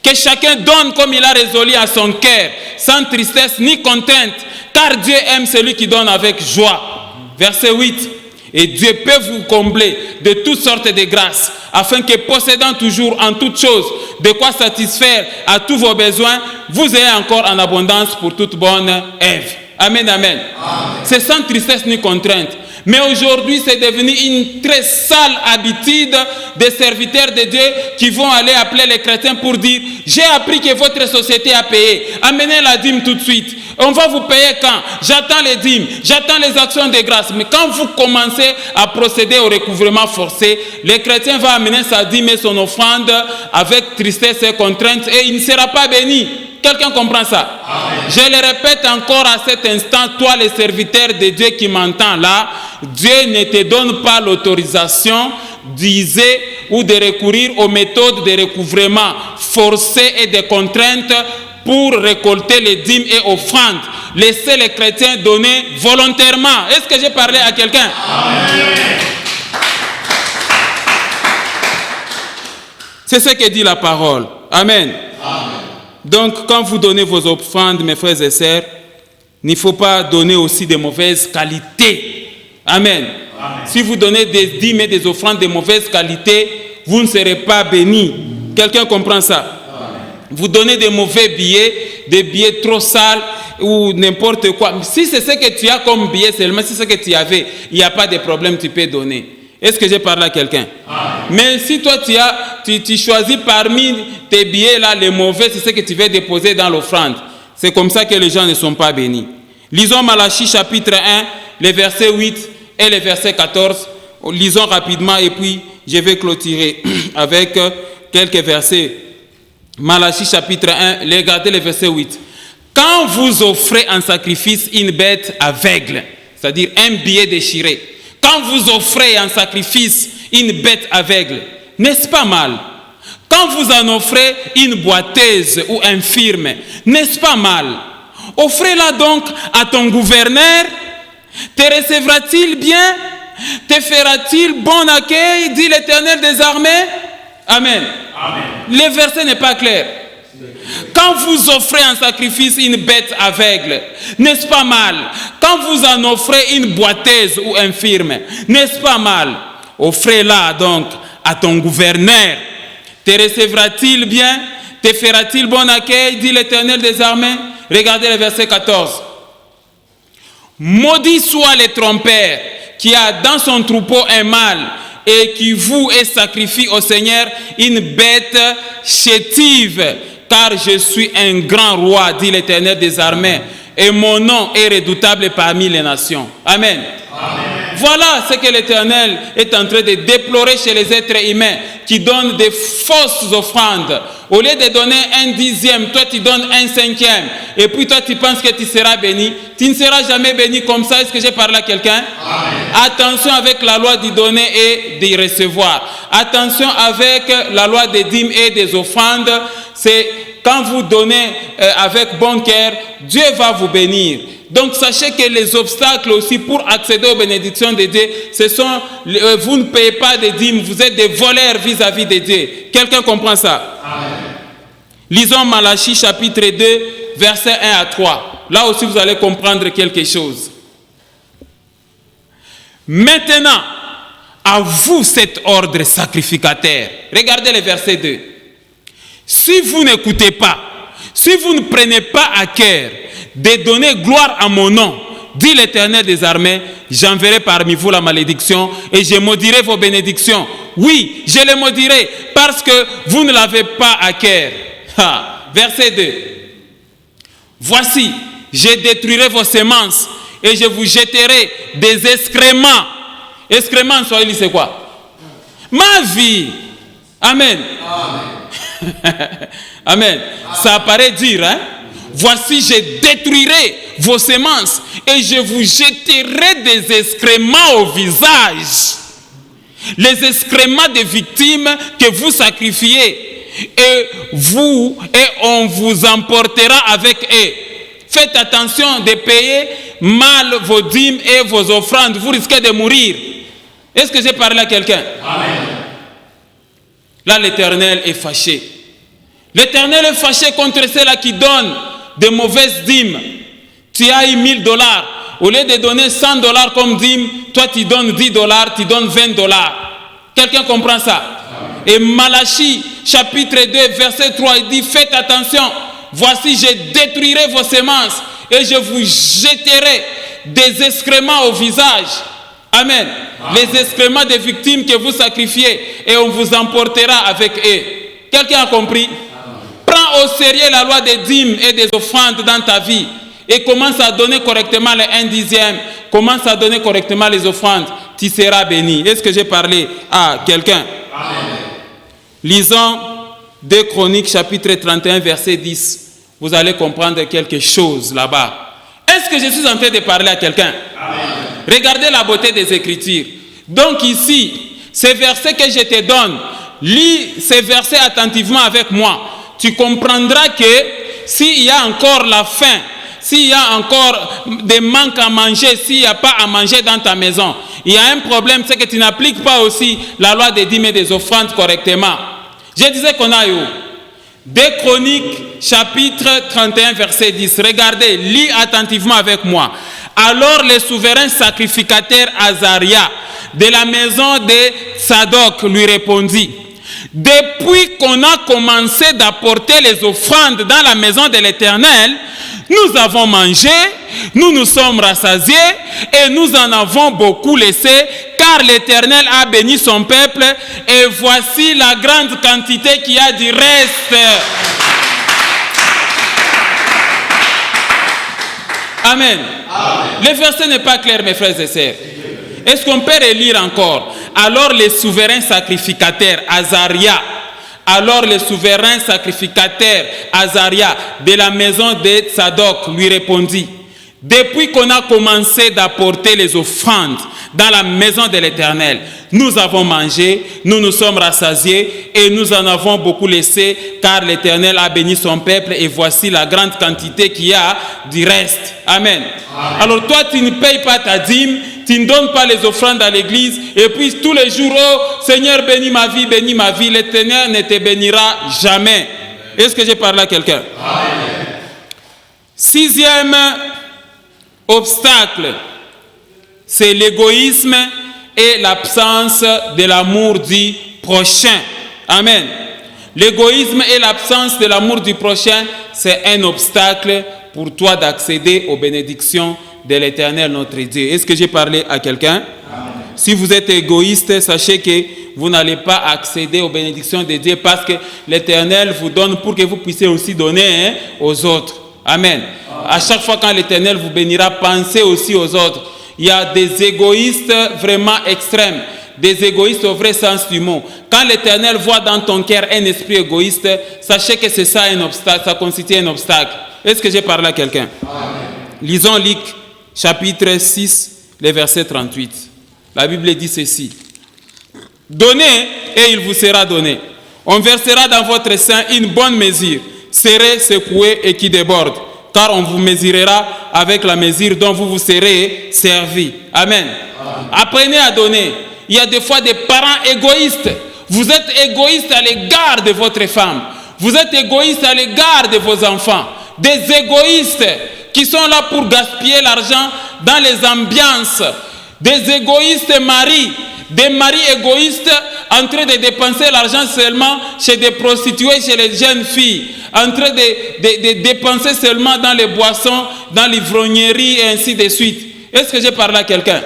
Que chacun donne comme il a résolu à son cœur, sans tristesse ni contrainte, car Dieu aime celui qui donne avec joie. Verset 8. Et Dieu peut vous combler de toutes sortes de grâces, afin que possédant toujours en toutes choses de quoi satisfaire à tous vos besoins, vous ayez encore en abondance pour toute bonne œuvre. Amen, amen. C'est sans tristesse ni contrainte. Mais aujourd'hui, c'est devenu une très sale habitude des serviteurs de Dieu qui vont aller appeler les chrétiens pour dire « J'ai appris que votre société a payé. Amenez la dîme tout de suite. On va vous payer quand? J'attends les dîmes, j'attends les actions de grâce. » Mais quand vous commencez à procéder au recouvrement forcé, le chrétien va amener sa dîme et son offrande avec tristesse et contrainte et il ne sera pas béni. Quelqu'un comprend ça? Amen. Je le répète encore à cet instant, toi le serviteur de Dieu qui m'entend là, Dieu ne te donne pas l'autorisation d'user ou de recourir aux méthodes de recouvrement forcées et de contraintes pour récolter les dîmes et offrandes. Laissez les chrétiens donner volontairement. Est-ce que j'ai parlé à quelqu'un? Amen. C'est ce que dit la parole. Amen. Amen. Donc, quand vous donnez vos offrandes, mes frères et sœurs, il ne faut pas donner aussi de mauvaise qualité. Amen. Amen. Si vous donnez des dîmes et des offrandes de mauvaise qualité, vous ne serez pas bénis. Quelqu'un comprend ça? Amen. Vous donnez des mauvais billets, des billets trop sales ou n'importe quoi. Si c'est ce que tu as comme billet seulement, si c'est ce que tu avais, il n'y a pas de problème, tu peux donner. Est-ce que j'ai parlé à quelqu'un? Mais si toi tu choisis parmi tes billets là, les mauvais, c'est ce que tu veux déposer dans l'offrande. C'est comme ça que les gens ne sont pas bénis. Lisons Malachie chapitre 1, les versets 8 et les versets 14. Lisons rapidement et puis je vais clôturer avec quelques versets Malachie chapitre 1, regardez le verset 8. Quand vous offrez en sacrifice une bête aveugle, c'est-à-dire un billet déchiré, quand vous offrez en sacrifice une bête aveugle, n'est-ce pas mal? Quand vous en offrez une boiteuse ou infirme, n'est-ce pas mal? Offrez-la donc à ton gouverneur. Te recevra-t-il bien? Te fera-t-il bon accueil? Dit l'Éternel des armées. Amen. Amen. Le verset n'est pas clair. Quand vous offrez en sacrifice une bête aveugle, n'est-ce pas mal? Quand vous en offrez une boiteuse ou infirme, n'est-ce pas mal? Offrez-la donc à ton gouverneur. Te recevra-t-il bien? Te fera-t-il bon accueil? Dit l'Éternel des armées. Regardez le verset 14. Maudit soit le trompeur qui a dans son troupeau un mâle et qui voue et sacrifie au Seigneur une bête chétive, car je suis un grand roi, dit l'Éternel des armées, et mon nom est redoutable parmi les nations. Amen. Amen. Voilà ce que l'Éternel est en train de déplorer chez les êtres humains qui donnent des fausses offrandes. Au lieu de donner un dixième, toi tu donnes un cinquième. Et puis toi tu penses que tu seras béni. Tu ne seras jamais béni comme ça. Est-ce que j'ai parlé à quelqu'un? Attention avec la loi d'y donner et d'y recevoir. Attention avec la loi des dîmes et des offrandes. C'est quand vous donnez avec bon cœur, Dieu va vous bénir. Donc sachez que les obstacles aussi pour accéder aux bénédictions de Dieu, ce sont, vous ne payez pas des dîmes, vous êtes des voleurs vis-à-vis de Dieu. Quelqu'un comprend ça? Amen. Lisons Malachie chapitre 2, versets 1 à 3. Là aussi vous allez comprendre quelque chose. Maintenant, à vous cet ordre sacrificateur. Regardez le verset 2. Si vous n'écoutez pas, si vous ne prenez pas à cœur de donner gloire à mon nom, dit l'Éternel des armées, j'enverrai parmi vous la malédiction et je maudirai vos bénédictions. Oui, je les maudirai parce que vous ne l'avez pas à cœur. Verset 2. Voici, je détruirai vos semences et je vous jetterai des excréments. Excréments en Swahili, c'est quoi? Ma vie. Amen. Amen. Amen. Ça paraît dur, hein? Voici, je détruirai vos semences et je vous jetterai des excréments au visage. Les excréments des victimes que vous sacrifiez et on vous emportera avec eux. Faites attention de payer mal vos dîmes et vos offrandes. Vous risquez de mourir. Est-ce que j'ai parlé à quelqu'un? Amen. Là, l'Éternel est fâché. L'Éternel est fâché contre ceux-là qui donnent de mauvaises dîmes. Tu as eu $1000. Au lieu de donner $100 comme dîme, toi tu donnes $10, tu donnes $20. Quelqu'un comprend ça? Et Malachie, chapitre 2, verset 3, il dit, faites attention, voici je détruirai vos semences et je vous jetterai des excréments au visage. Amen. Les excréments des victimes que vous sacrifiez et on vous emportera avec eux. Quelqu'un a compris? Prends au sérieux la loi des dîmes et des offrandes dans ta vie et commence à donner correctement les 1/10, commence à donner correctement les offrandes, tu seras béni. Est-ce que j'ai parlé à quelqu'un? Amen. Lisons 2 Chroniques chapitre 31 verset 10. Vous allez comprendre quelque chose là-bas. Est-ce que je suis en train de parler à quelqu'un? Amen. Regardez la beauté des Écritures. Donc ici, ces versets que je te donne, lis ces versets attentivement avec moi. Tu comprendras que s'il y a encore la faim, s'il y a encore des manques à manger, s'il n'y a pas à manger dans ta maison, il y a un problème, c'est que tu n'appliques pas aussi la loi des dîmes et des offrandes correctement. Je disais qu'on a eu 2 Chroniques, chapitre 31, verset 10. Regardez, lis attentivement avec moi. Alors le souverain sacrificateur Azaria de la maison de Tsadok lui répondit: depuis qu'on a commencé d'apporter les offrandes dans la maison de l'Éternel, nous avons mangé, nous nous sommes rassasiés et nous en avons beaucoup laissé, car l'Éternel a béni son peuple et voici la grande quantité qu'il y a du reste. Amen. Amen. Le verset n'est pas clair, mes frères et sœurs. Est-ce qu'on peut relire encore? Alors les souverains sacrificateurs, Azaria, Alors le souverain sacrificateur Azaria de la maison de Tsadok lui répondit: depuis qu'on a commencé d'apporter les offrandes dans la maison de l'Éternel, nous avons mangé, nous nous sommes rassasiés et nous en avons beaucoup laissé, car l'Éternel a béni son peuple et voici la grande quantité qu'il y a du reste. Amen. Amen. Alors toi, tu ne payes pas ta dîme, tu ne donnes pas les offrandes à l'église et puis tous les jours, oh Seigneur, bénis ma vie, l'Éternel ne te bénira jamais. Est-ce que j'ai parlé à quelqu'un? Amen. Sixième obstacle, c'est l'égoïsme et l'absence de l'amour du prochain. Amen. L'égoïsme et l'absence de l'amour du prochain, c'est un obstacle pour toi d'accéder aux bénédictions de l'Éternel notre Dieu. Est-ce que j'ai parlé à quelqu'un? Amen. Si vous êtes égoïste, sachez que vous n'allez pas accéder aux bénédictions de Dieu parce que l'Éternel vous donne pour que vous puissiez aussi donner aux autres. Amen. À chaque fois quand l'Éternel vous bénira, pensez aussi aux autres. Il y a des égoïstes vraiment extrêmes, des égoïstes au vrai sens du mot. Quand l'Éternel voit dans ton cœur un esprit égoïste, sachez que c'est ça un obstacle, ça constitue un obstacle. Est-ce que j'ai parlé à quelqu'un? Lisons Luc chapitre 6, le verset 38. La Bible dit ceci: donnez et il vous sera donné. On versera dans votre sein une bonne mesure, serrée, secouée et qui déborde. Car on vous mesurera avec la mesure dont vous vous serez servi. Amen. Amen. Apprenez à donner. Il y a des fois des parents égoïstes. Vous êtes égoïste à l'égard de votre femme. Vous êtes égoïste à l'égard de vos enfants. Des égoïstes qui sont là pour gaspiller l'argent dans les ambiances. Des égoïstes maris. Des maris égoïstes en train de dépenser l'argent seulement chez des prostituées, chez les jeunes filles, en train de dépenser seulement dans les boissons, dans l'ivrognerie et ainsi de suite. Est-ce que j'ai parlé à quelqu'un?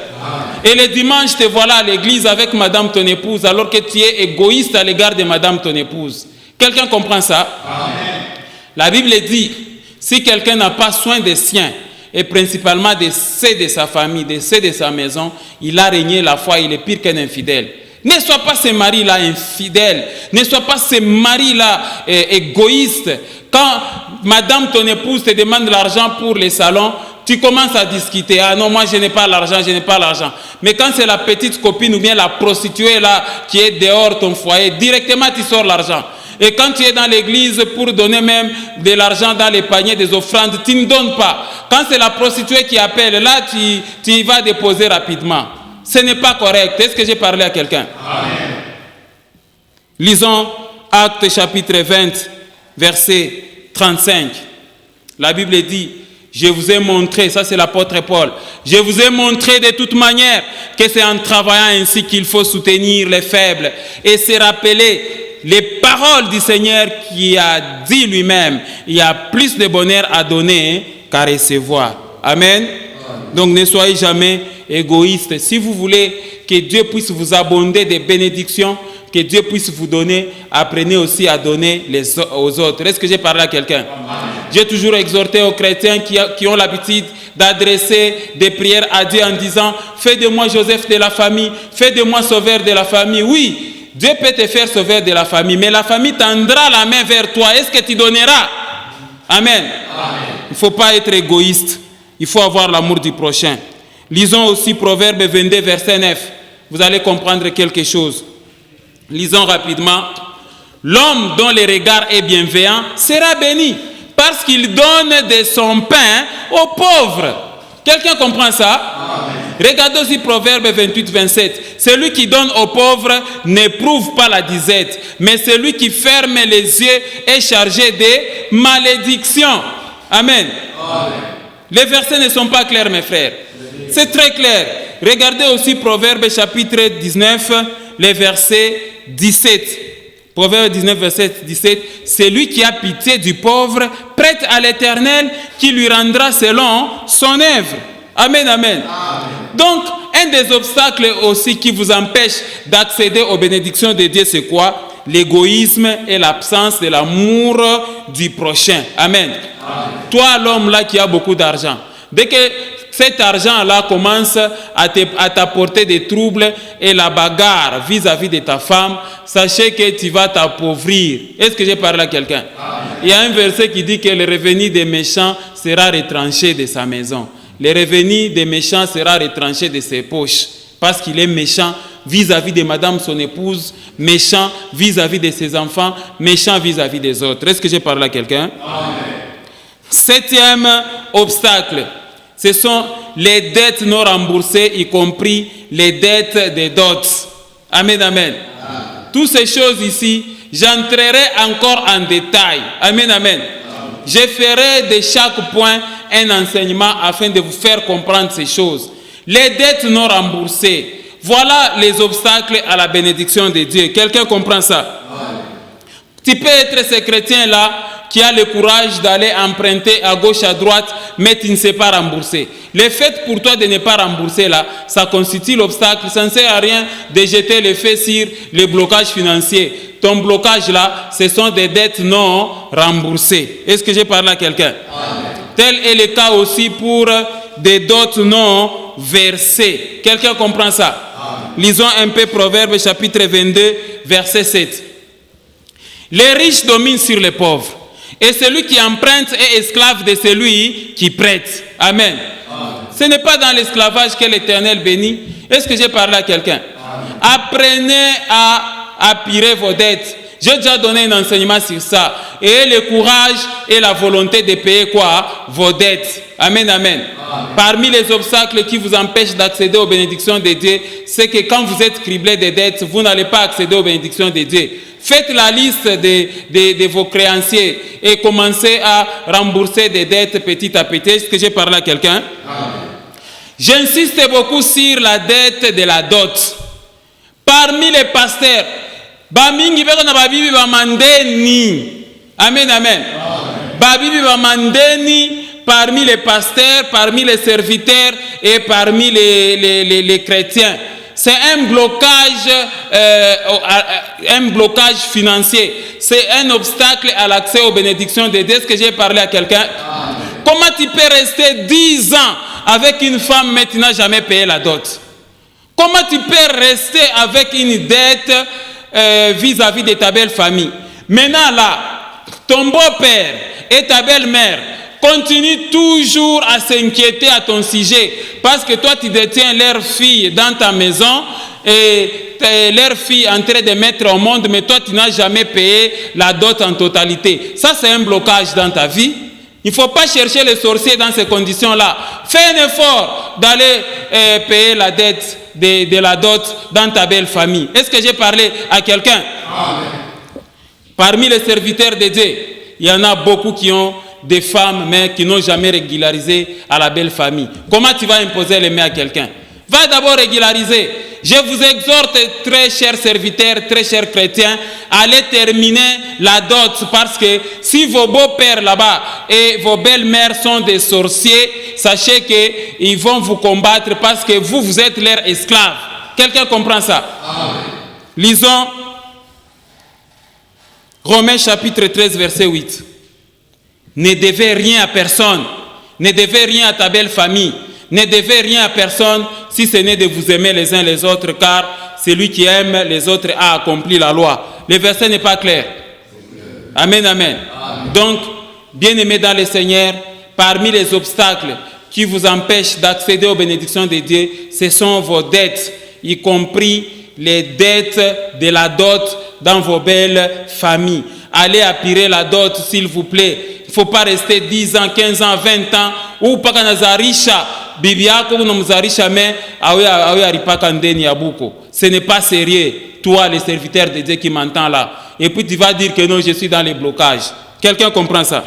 Et le dimanche, te voilà à l'église avec madame ton épouse, alors que tu es égoïste à l'égard de madame ton épouse. Quelqu'un comprend ça? Amen. La Bible dit, si quelqu'un n'a pas soin des siens, et principalement des ceux de sa famille, des ceux de sa maison, il a régné la foi, il est pire qu'un infidèle. Ne sois pas ce mari-là infidèle, ne sois pas ce mari-là égoïste. Quand madame ton épouse te demande l'argent pour les salons, tu commences à discuter. Ah non, moi je n'ai pas l'argent, je n'ai pas l'argent. Mais quand c'est la petite copine ou bien la prostituée là qui est dehors ton foyer, directement tu sors l'argent. Et quand tu es dans l'église pour donner même de l'argent dans les paniers des offrandes, tu ne donnes pas. Quand c'est la prostituée qui appelle, là tu y vas déposer rapidement. Ce n'est pas correct. Est-ce que j'ai parlé à quelqu'un? Amen. Lisons Actes chapitre 20, verset 35. La Bible dit, je vous ai montré, ça c'est l'apôtre Paul, je vous ai montré de toute manière que c'est en travaillant ainsi qu'il faut soutenir les faibles et se rappeler les paroles du Seigneur qui a dit lui-même, il y a plus de bonheur à donner qu'à recevoir. Amen. Donc ne soyez jamais égoïste. Si vous voulez que Dieu puisse vous abonder des bénédictions, que Dieu puisse vous donner, apprenez aussi à donner aux autres. Est-ce que j'ai parlé à quelqu'un? J'ai toujours exhorté aux chrétiens qui ont l'habitude d'adresser des prières à Dieu en disant, fais de moi Joseph de la famille, fais de moi sauveur de la famille. Oui, Dieu peut te faire sauveur de la famille, mais la famille tendra la main vers toi. Est-ce que tu donneras? Amen. Il ne faut pas être égoïste. Il faut avoir l'amour du prochain. Lisons aussi Proverbe 22, verset 9. Vous allez comprendre quelque chose. Lisons rapidement. L'homme dont le regard est bienveillant sera béni parce qu'il donne de son pain aux pauvres. Quelqu'un comprend ça? Amen. Regardez aussi Proverbe 28, 27. Celui qui donne aux pauvres n'éprouve pas la disette, mais celui qui ferme les yeux est chargé de malédictions. Amen. Amen. Les versets ne sont pas clairs, mes frères. C'est très clair. Regardez aussi Proverbe chapitre 19, les versets 17. Proverbe 19, verset 17. Celui qui a pitié du pauvre prête à l'Éternel qui lui rendra selon son œuvre. Amen, amen. Amen. Donc, un des obstacles aussi qui vous empêche d'accéder aux bénédictions de Dieu, c'est quoi? L'égoïsme et l'absence de l'amour du prochain. Amen. Amen. Toi, l'homme là qui a beaucoup d'argent, dès que cet argent-là commence à t'apporter des troubles et la bagarre vis-à-vis de ta femme, sachez que tu vas t'appauvrir. Est-ce que j'ai parlé à quelqu'un? Il y a un verset qui dit que le revenu des méchants sera retranché de sa maison. Le revenu des méchants sera retranché de ses poches. Parce qu'il est méchant vis-à-vis de madame, son épouse, méchant vis-à-vis de ses enfants, méchant vis-à-vis des autres. Est-ce que j'ai parlé à quelqu'un? Septième obstacle, ce sont les dettes non remboursées, y compris les dettes des dots. Amen, amen. Toutes ces choses ici, j'entrerai encore en détail. Amen, amen. Je ferai de chaque point un enseignement afin de vous faire comprendre ces choses. Les dettes non remboursées, voilà les obstacles à la bénédiction de Dieu. Quelqu'un comprend ça? Tu peux être ce chrétien-là qui a le courage d'aller emprunter à gauche, à droite, mais tu ne sais pas rembourser. Le fait pour toi de ne pas rembourser là, ça constitue l'obstacle. Ça ne sert à rien de jeter le fait sur le blocage financier. Ton blocage là, ce sont des dettes non remboursées. Est-ce que j'ai parlé à quelqu'un? Tel est le cas aussi pour des dots non versées. Quelqu'un comprend ça? Lisons un peu Proverbes chapitre 22, verset 7. Les riches dominent sur les pauvres. Et celui qui emprunte est esclave de celui qui prête. Amen. Ce n'est pas dans l'esclavage que l'Éternel bénit. Est-ce que j'ai parlé à quelqu'un? Apprenez à appuyer vos dettes. J'ai déjà donné un enseignement sur ça. Et le courage et la volonté de payer quoi? Vos dettes. Amen, amen. Parmi les obstacles qui vous empêchent d'accéder aux bénédictions de Dieu, c'est que quand vous êtes criblé de dettes, vous n'allez pas accéder aux bénédictions de Dieu. Faites la liste de vos créanciers et commencez à rembourser des dettes petit à petit. Est-ce que j'ai parlé à quelqu'un? J'insiste beaucoup sur la dette de la dot. Parmi les pasteurs, bamingi beko na babibi bamandeni. Amen, amen. Babibi bamandeni parmi les pasteurs, parmi les serviteurs et parmi les chrétiens. C'est un blocage financier. C'est un obstacle à l'accès aux bénédictions de Dieu. Est-ce que j'ai parlé à quelqu'un? Comment tu peux rester 10 ans avec une femme mais tu n'as jamais payé la dot? Comment tu peux rester avec une dette vis-à-vis de ta belle famille? Maintenant là, ton beau-père et ta belle-mère continue toujours à s'inquiéter à ton sujet parce que toi tu détiens leur fille dans ta maison et leur fille en train de mettre au monde, mais toi tu n'as jamais payé la dot en totalité. Ça c'est un blocage dans ta vie. Il ne faut pas chercher les sorciers dans ces conditions-là. Fais un effort d'aller payer la dette de la dot dans ta belle famille. Est-ce que j'ai parlé à quelqu'un? Parmi les serviteurs de Dieu, il y en a beaucoup qui ont des femmes, mais qui n'ont jamais régularisé à la belle famille. Comment tu vas imposer les mains à quelqu'un? Va d'abord régulariser. Je vous exhorte, très chers serviteurs, très chers chrétiens, à aller terminer la dot, parce que si vos beaux-pères là-bas et vos belles-mères sont des sorciers, sachez qu'ils vont vous combattre parce que vous êtes leurs esclaves. Quelqu'un comprend ça? Amen. Lisons Romains chapitre 13, verset 8. Ne devez rien à personne, ne devez rien à ta belle famille, ne devez rien à personne si ce n'est de vous aimer les uns les autres, car celui qui aime les autres a accompli la loi. Le verset n'est pas clair. Amen, amen. Donc, bien-aimés dans le Seigneur, parmi les obstacles qui vous empêchent d'accéder aux bénédictions de Dieu, ce sont vos dettes, y compris les dettes de la dot dans vos belles familles. Allez appuyer la dot, s'il vous plaît. Il ne faut pas rester 10 ans, 15 ans, 20 ans, ou pas nazarisha, bibiako ou nazarisha, mais aripaka ndeni yabuko. Ce n'est pas sérieux, toi, les serviteurs de Dieu qui m'entend là. Et puis tu vas dire que non, je suis dans les blocages. Quelqu'un comprend ça?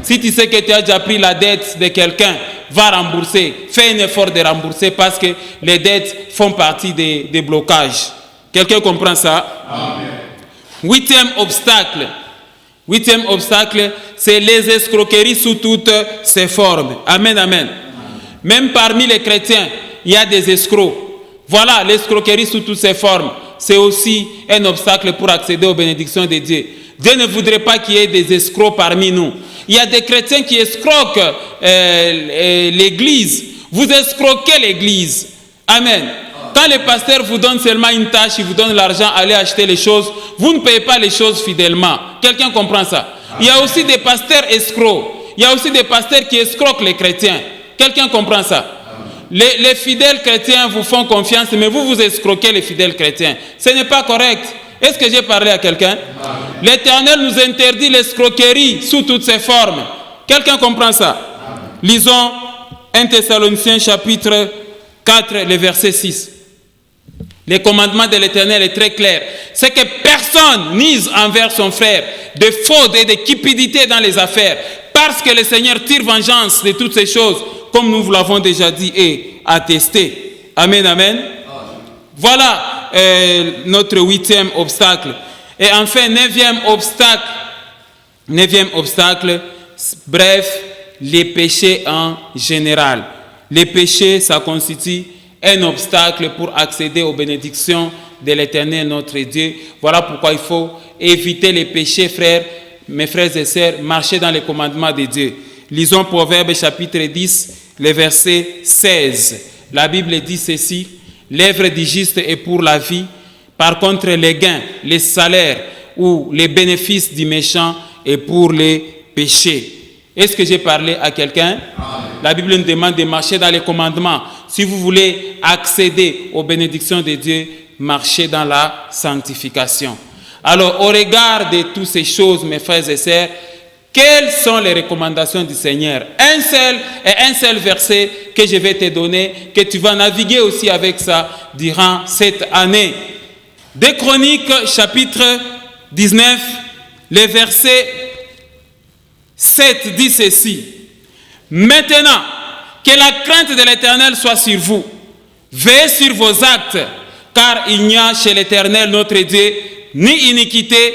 Si tu sais que tu as déjà pris la dette de quelqu'un, va rembourser. Fais un effort de rembourser parce que les dettes font partie des blocages. Quelqu'un comprend ça? Amen. Huitième obstacle, c'est les escroqueries sous toutes ses formes. Amen, amen. Même parmi les chrétiens, il y a des escrocs. Voilà, l'escroquerie sous toutes ses formes. C'est aussi un obstacle pour accéder aux bénédictions de Dieu. Dieu ne voudrait pas qu'il y ait des escrocs parmi nous. Il y a des chrétiens qui escroquent l'Église. Vous escroquez l'église. Amen. Quand le pasteur vous donne seulement une tâche, il vous donne l'argent, allez acheter les choses, vous ne payez pas les choses fidèlement. Quelqu'un comprend ça? Il y a aussi des pasteurs escrocs. Il y a aussi des pasteurs qui escroquent les chrétiens. Quelqu'un comprend ça? Les fidèles chrétiens vous font confiance, mais vous escroquez les fidèles chrétiens. Ce n'est pas correct. Est-ce que j'ai parlé à quelqu'un? L'Éternel nous interdit l'escroquerie sous toutes ses formes. Quelqu'un comprend ça? Lisons 1 Thessaloniciens chapitre 4, le verset 6. Le commandement de l'Éternel est très clair. C'est que personne n'use envers son frère de faute et de cupidité dans les affaires, parce que le Seigneur tire vengeance de toutes ces choses, comme nous vous l'avons déjà dit et attesté. Amen, amen. Voilà notre 8e obstacle. Et enfin, 9e obstacle, bref, les péchés en général. Les péchés, ça constitue un obstacle pour accéder aux bénédictions de l'Éternel, notre Dieu. Voilà pourquoi il faut éviter les péchés, frères, mes frères et sœurs, marcher dans les commandements de Dieu. Lisons Proverbes chapitre 10, le verset 16. La Bible dit ceci: l'œuvre du juste est pour la vie, par contre les gains, les salaires ou les bénéfices du méchant est pour les péchés. Est-ce que j'ai parlé à quelqu'un? La Bible nous demande de marcher dans les commandements. Si vous voulez accéder aux bénédictions de Dieu, marchez dans la sanctification. Alors, au regard de toutes ces choses, mes frères et sœurs, quelles sont les recommandations du Seigneur? Un seul verset que je vais te donner, que tu vas naviguer aussi avec ça durant cette année. 2 Chroniques, chapitre 19, le verset 7 dit ceci: maintenant, que la crainte de l'Éternel soit sur vous. Veillez sur vos actes, car il n'y a chez l'Éternel notre Dieu ni iniquité,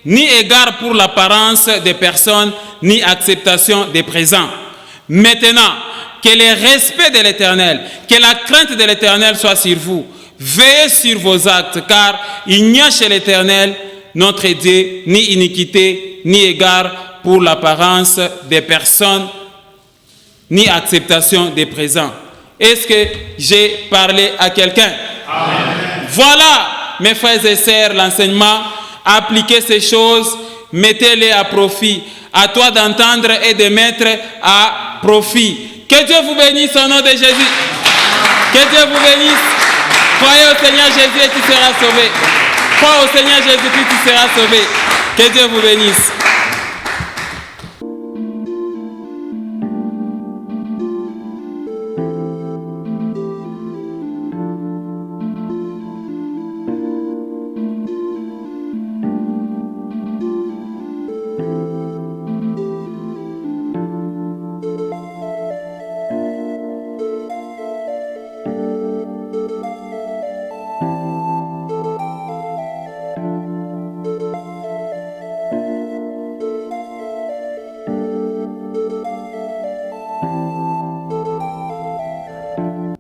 ni égard pour l'apparence des personnes, ni acceptation des présents. Maintenant, que le respect de l'Éternel, que la crainte de l'Éternel soit sur vous. Veillez sur vos actes, car il n'y a chez l'Éternel notre Dieu ni iniquité, ni égard pour l'apparence des personnes, ni acceptation des présents. Est-ce que j'ai parlé à quelqu'un? Voilà, mes frères et sœurs, l'enseignement. Appliquez ces choses, mettez-les à profit. À toi d'entendre et de mettre à profit. Que Dieu vous bénisse au nom de Jésus. Que Dieu vous bénisse. Croyez au Seigneur Jésus et tu seras sauvé. Crois au Seigneur Jésus-Christ, tu seras sauvé. Que Dieu vous bénisse.